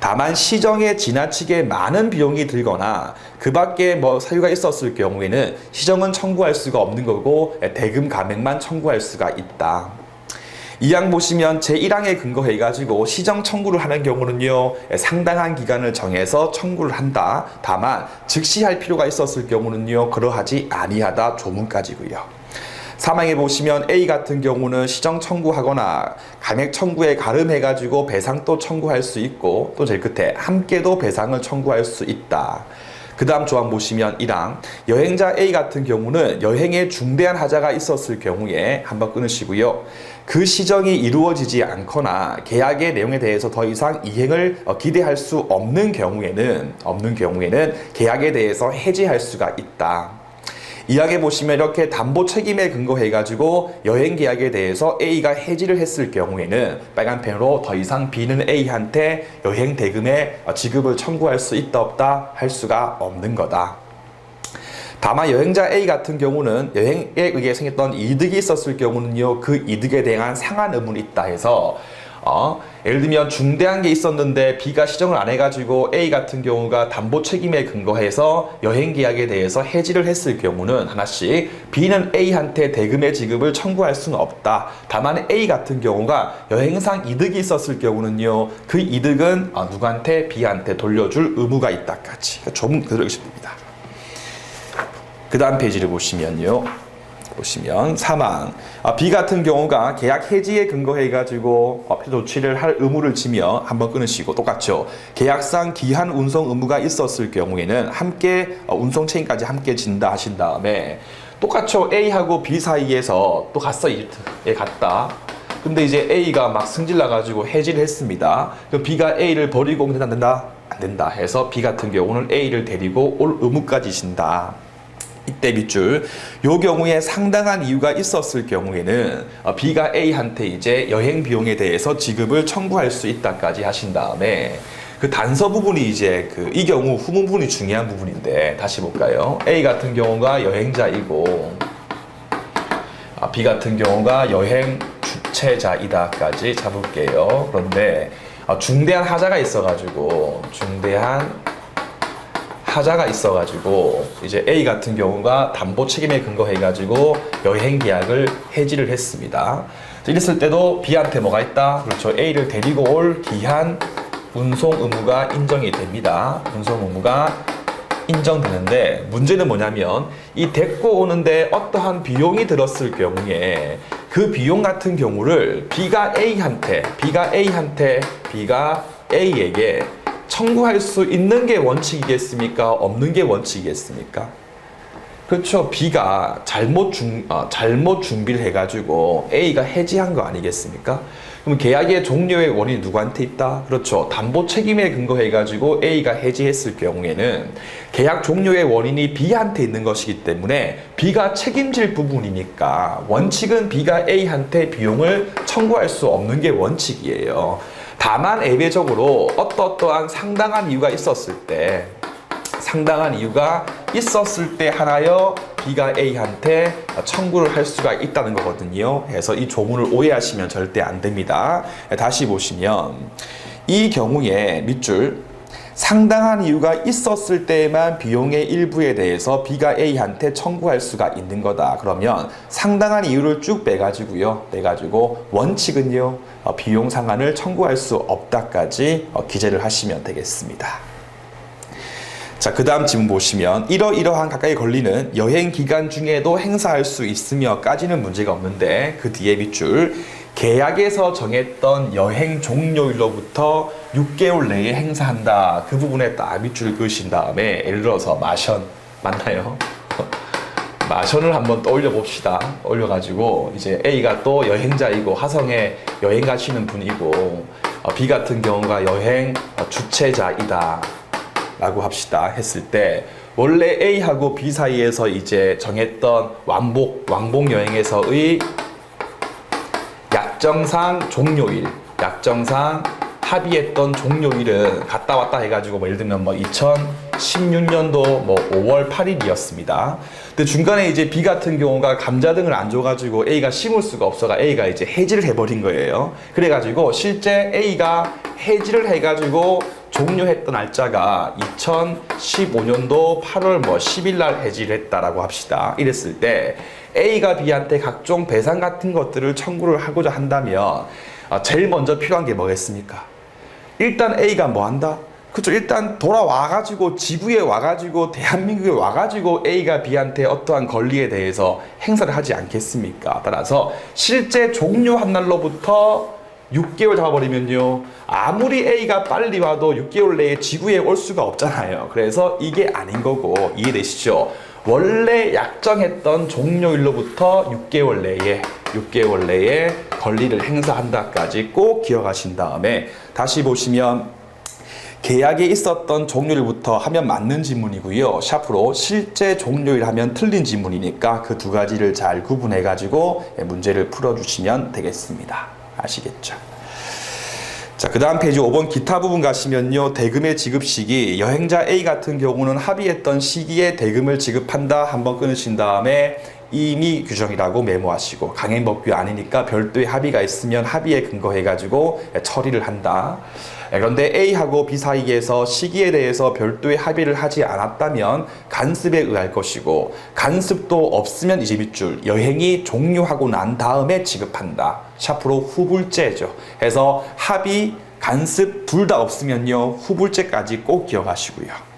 다만 시정에 지나치게 많은 비용이 들거나 그 밖에 뭐 사유가 있었을 경우에는 시정은 청구할 수가 없는 거고 대금 감액만 청구할 수가 있다. 이 항 보시면 제1항에 근거해가지고 시정 청구를 하는 경우는요, 상당한 기간을 정해서 청구를 한다. 다만 즉시 할 필요가 있었을 경우는요, 그러하지 아니하다. 조문까지고요. 3항에 보시면 A 같은 경우는 시정 청구하거나 감액 청구에 가름해가지고 배상도 청구할 수 있고, 또 제일 끝에 함께도 배상을 청구할 수 있다. 그 다음 조항 보시면 1항, 여행자 A 같은 경우는 여행에 중대한 하자가 있었을 경우에 한번 끊으시고요. 그 시정이 이루어지지 않거나 계약의 내용에 대해서 더 이상 이행을 기대할 수 없는 경우에는 계약에 대해서 해지할 수가 있다. 이항에 보시면 이렇게 담보 책임에 근거해가지고 여행 계약에 대해서 A가 해지를 했을 경우에는 빨간 펜으로 더 이상 B는 A한테 여행 대금의 지급을 청구할 수 있다 없다 할 수가 없는 거다. 다만 여행자 A 같은 경우는 여행에 의해 생겼던 이득이 있었을 경우는요, 그 이득에 대한 상환 의무는 있다 해서 예를 들면 중대한 게 있었는데 B가 시정을 안 해가지고 A 같은 경우가 담보 책임에 근거해서 여행 계약에 대해서 해지를 했을 경우는 하나씩 B는 A한테 대금의 지급을 청구할 수는 없다. 다만 A 같은 경우가 여행상 이득이 있었을 경우는요, 그 이득은 누구한테? B한테 돌려줄 의무가 있다까지. 조문 그대로 읽으십니다. 그 다음 페이지를 보시면 3항, B 같은 경우가 계약 해지에 근거해가지고 필요 조치를 할 의무를 지며 한번 끊으시고, 똑같죠. 계약상 기한 운송 의무가 있었을 경우에는 함께 운송 책임까지 함께 진다 하신 다음에 똑같죠. A하고 B 사이에서 또 갔어. 이집트에 갔다. 근데 이제 A가 막 승질나가지고 해지를 했습니다. 그럼 B가 A를 버리고 오면 된다? 안 된다 해서 B 같은 경우는 A를 데리고 올 의무까지 진다. 이때 밑줄, 요 경우에 상당한 이유가 있었을 경우에는 B가 A한테 이제 여행 비용에 대해서 지급을 청구할 수 있다까지 하신 다음에 그 단서 부분이 이제 이 경우 후문 부분이 중요한 부분인데 다시 볼까요? A 같은 경우가 여행자이고 B 같은 경우가 여행 주체자이다까지 잡을게요. 그런데 중대한 하자가 있어가지고 이제 A 같은 경우가 담보 책임에 근거해가지고 여행 계약을 해지를 했습니다. 이랬을 때도 B한테 뭐가 있다? 그렇죠. A를 데리고 올 기한 운송 의무가 인정이 됩니다. 운송 의무가 인정되는데 문제는 뭐냐면 이 데리고 오는데 어떠한 비용이 들었을 경우에 그 비용 같은 경우를 B가 A에게 청구할 수 있는 게 원칙이겠습니까? 없는 게 원칙이겠습니까? 그렇죠. B가 잘못 준비를 해가지고 A가 해지한 거 아니겠습니까? 그럼 계약의 종료의 원인이 누구한테 있다? 그렇죠. 담보 책임에 근거해가지고 A가 해지했을 경우에는 계약 종료의 원인이 B한테 있는 것이기 때문에 B가 책임질 부분이니까 원칙은 B가 A한테 비용을 청구할 수 없는 게 원칙이에요. 다만 예외적으로 어떠한 상당한 이유가 있었을 때 하나여 B가 A한테 청구를 할 수가 있다는 거거든요. 그래서 이 조문을 오해하시면 절대 안 됩니다. 다시 보시면 이 경우에 밑줄, 상당한 이유가 있었을 때에만 비용의 일부에 대해서 B가 A한테 청구할 수가 있는 거다. 그러면 상당한 이유를 쭉 빼가지고 원칙은요, 비용 상환을 청구할 수 없다까지 기재를 하시면 되겠습니다. 자, 그 다음 지문 보시면 이러한 가까이 걸리는 여행 기간 중에도 행사할 수 있으며까지는 문제가 없는데 그 뒤에 밑줄, 계약에서 정했던 여행 종료일로부터 6개월 내에 행사한다. 그 부분에 딱 밑줄을 그으신 다음에 예를 들어서 마션 맞나요? 마션을 한번 떠올려 봅시다. 올려가지고 이제 A가 또 여행자이고 화성에 여행 가시는 분이고 B 같은 경우가 여행 주최자이다 라고 합시다 했을 때 원래 A하고 B 사이에서 이제 정했던 왕복 여행에서의 약정상 합의했던 종료일은 갔다 왔다 해가지고 예를 들면 2017 2016년도 뭐 5월 8일이었습니다. 근데 중간에 이제 B 같은 경우가 감자 등을 안 줘가지고 A가 심을 수가 없어가 A가 이제 해지를 해버린 거예요. 그래가지고 실제 A가 해지를 해가지고 종료했던 날짜가 2015년도 8월 뭐 10일 날 해지를 했다라고 합시다. 이랬을 때 A가 B한테 각종 배상 같은 것들을 청구를 하고자 한다면 제일 먼저 필요한 게 뭐겠습니까? 일단 A가 뭐 한다? 그쵸. 일단 돌아와가지고 지구에 와가지고 대한민국에 와가지고 A가 B한테 어떠한 권리에 대해서 행사를 하지 않겠습니까? 따라서 실제 종료한 날로부터 6개월 잡아버리면요, 아무리 A가 빨리 와도 6개월 내에 지구에 올 수가 없잖아요. 그래서 이게 아닌 거고, 이해되시죠? 원래 약정했던 종료일로부터 6개월 내에 권리를 행사한다까지 꼭 기억하신 다음에 다시 보시면 계약에 있었던 종료일부터 하면 맞는 지문이고요. 샤프로 실제 종료일 하면 틀린 지문이니까 그 두 가지를 잘 구분해 가지고 문제를 풀어주시면 되겠습니다. 아시겠죠? 자, 그 다음 페이지 5번 기타 부분 가시면요, 대금의 지급 시기, 여행자 A 같은 경우는 합의했던 시기에 대금을 지급한다 한번 끊으신 다음에 임의 규정이라고 메모하시고, 강행법규 아니니까 별도의 합의가 있으면 합의에 근거해 가지고 처리를 한다. 그런데 A하고 B 사이에서 시기에 대해서 별도의 합의를 하지 않았다면 간습에 의할 것이고, 간습도 없으면 이제 밑줄 여행이 종료하고 난 다음에 지급한다. 샤프로 후불제죠. 그래서 합의, 간습 둘 다 없으면요, 후불제까지 꼭 기억하시고요.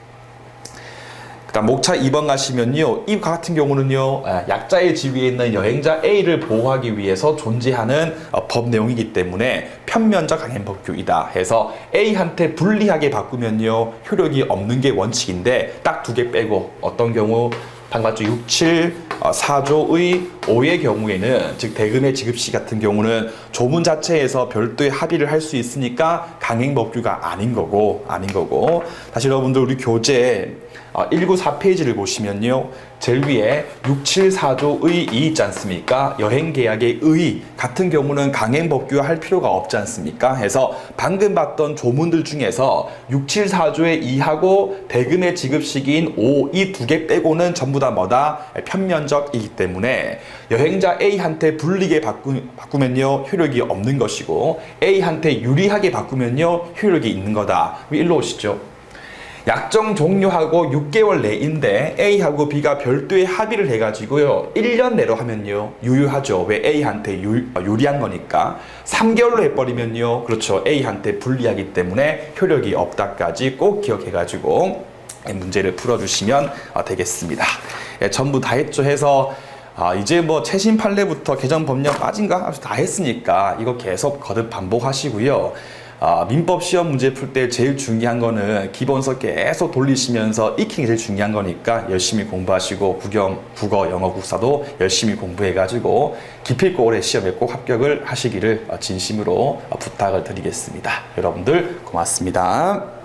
그다음 목차 2번 가시면요, 이 같은 경우는요, 약자의 지위에 있는 여행자 A를 보호하기 위해서 존재하는 법 내용이기 때문에 편면적 강행법규이다 해서 A한테 불리하게 바꾸면요, 효력이 없는 게 원칙인데 딱 두 개 빼고, 어떤 경우 방금 봤죠? 67, 4조의 5의 경우에는, 즉 대금의 지급시 같은 경우는 조문 자체에서 별도의 합의를 할 수 있으니까 강행법규가 아닌 거고. 다시 여러분들 우리 교재 194페이지를 보시면요, 제일 위에 674조의 2 있지 않습니까? 여행계약의 의 같은 경우는 강행법규 할 필요가 없지 않습니까? 해서 방금 봤던 조문들 중에서 674조의 2하고 대금의 지급 시기인 5, 이 두 개 빼고는 전부 다 뭐다? 편면적이기 때문에 여행자 A한테 불리게 바꾸면요, 효력이 없는 것이고, A한테 유리하게 바꾸면요, 효력이 있는 거다. 일로 오시죠. 약정 종료하고 6개월 내인데 A하고 B가 별도의 합의를 해가지고요, 1년 내로 하면요, 유효하죠. 왜? A한테 유리한 거니까. 3개월로 해버리면요, 그렇죠, A한테 불리하기 때문에 효력이 없다까지 꼭 기억해가지고 문제를 풀어주시면 되겠습니다. 전부 다 했죠. 해서 이제 뭐 최신 판례부터 개정 법령 빠진가? 다 했으니까 이거 계속 거듭 반복하시고요. 민법 시험 문제 풀 때 제일 중요한 거는 기본서 계속 돌리시면서 익히는 게 제일 중요한 거니까 열심히 공부하시고, 국어, 영어, 국사도 열심히 공부해가지고 기필코 올해 시험에 꼭 합격을 하시기를 진심으로 부탁을 드리겠습니다. 여러분들 고맙습니다.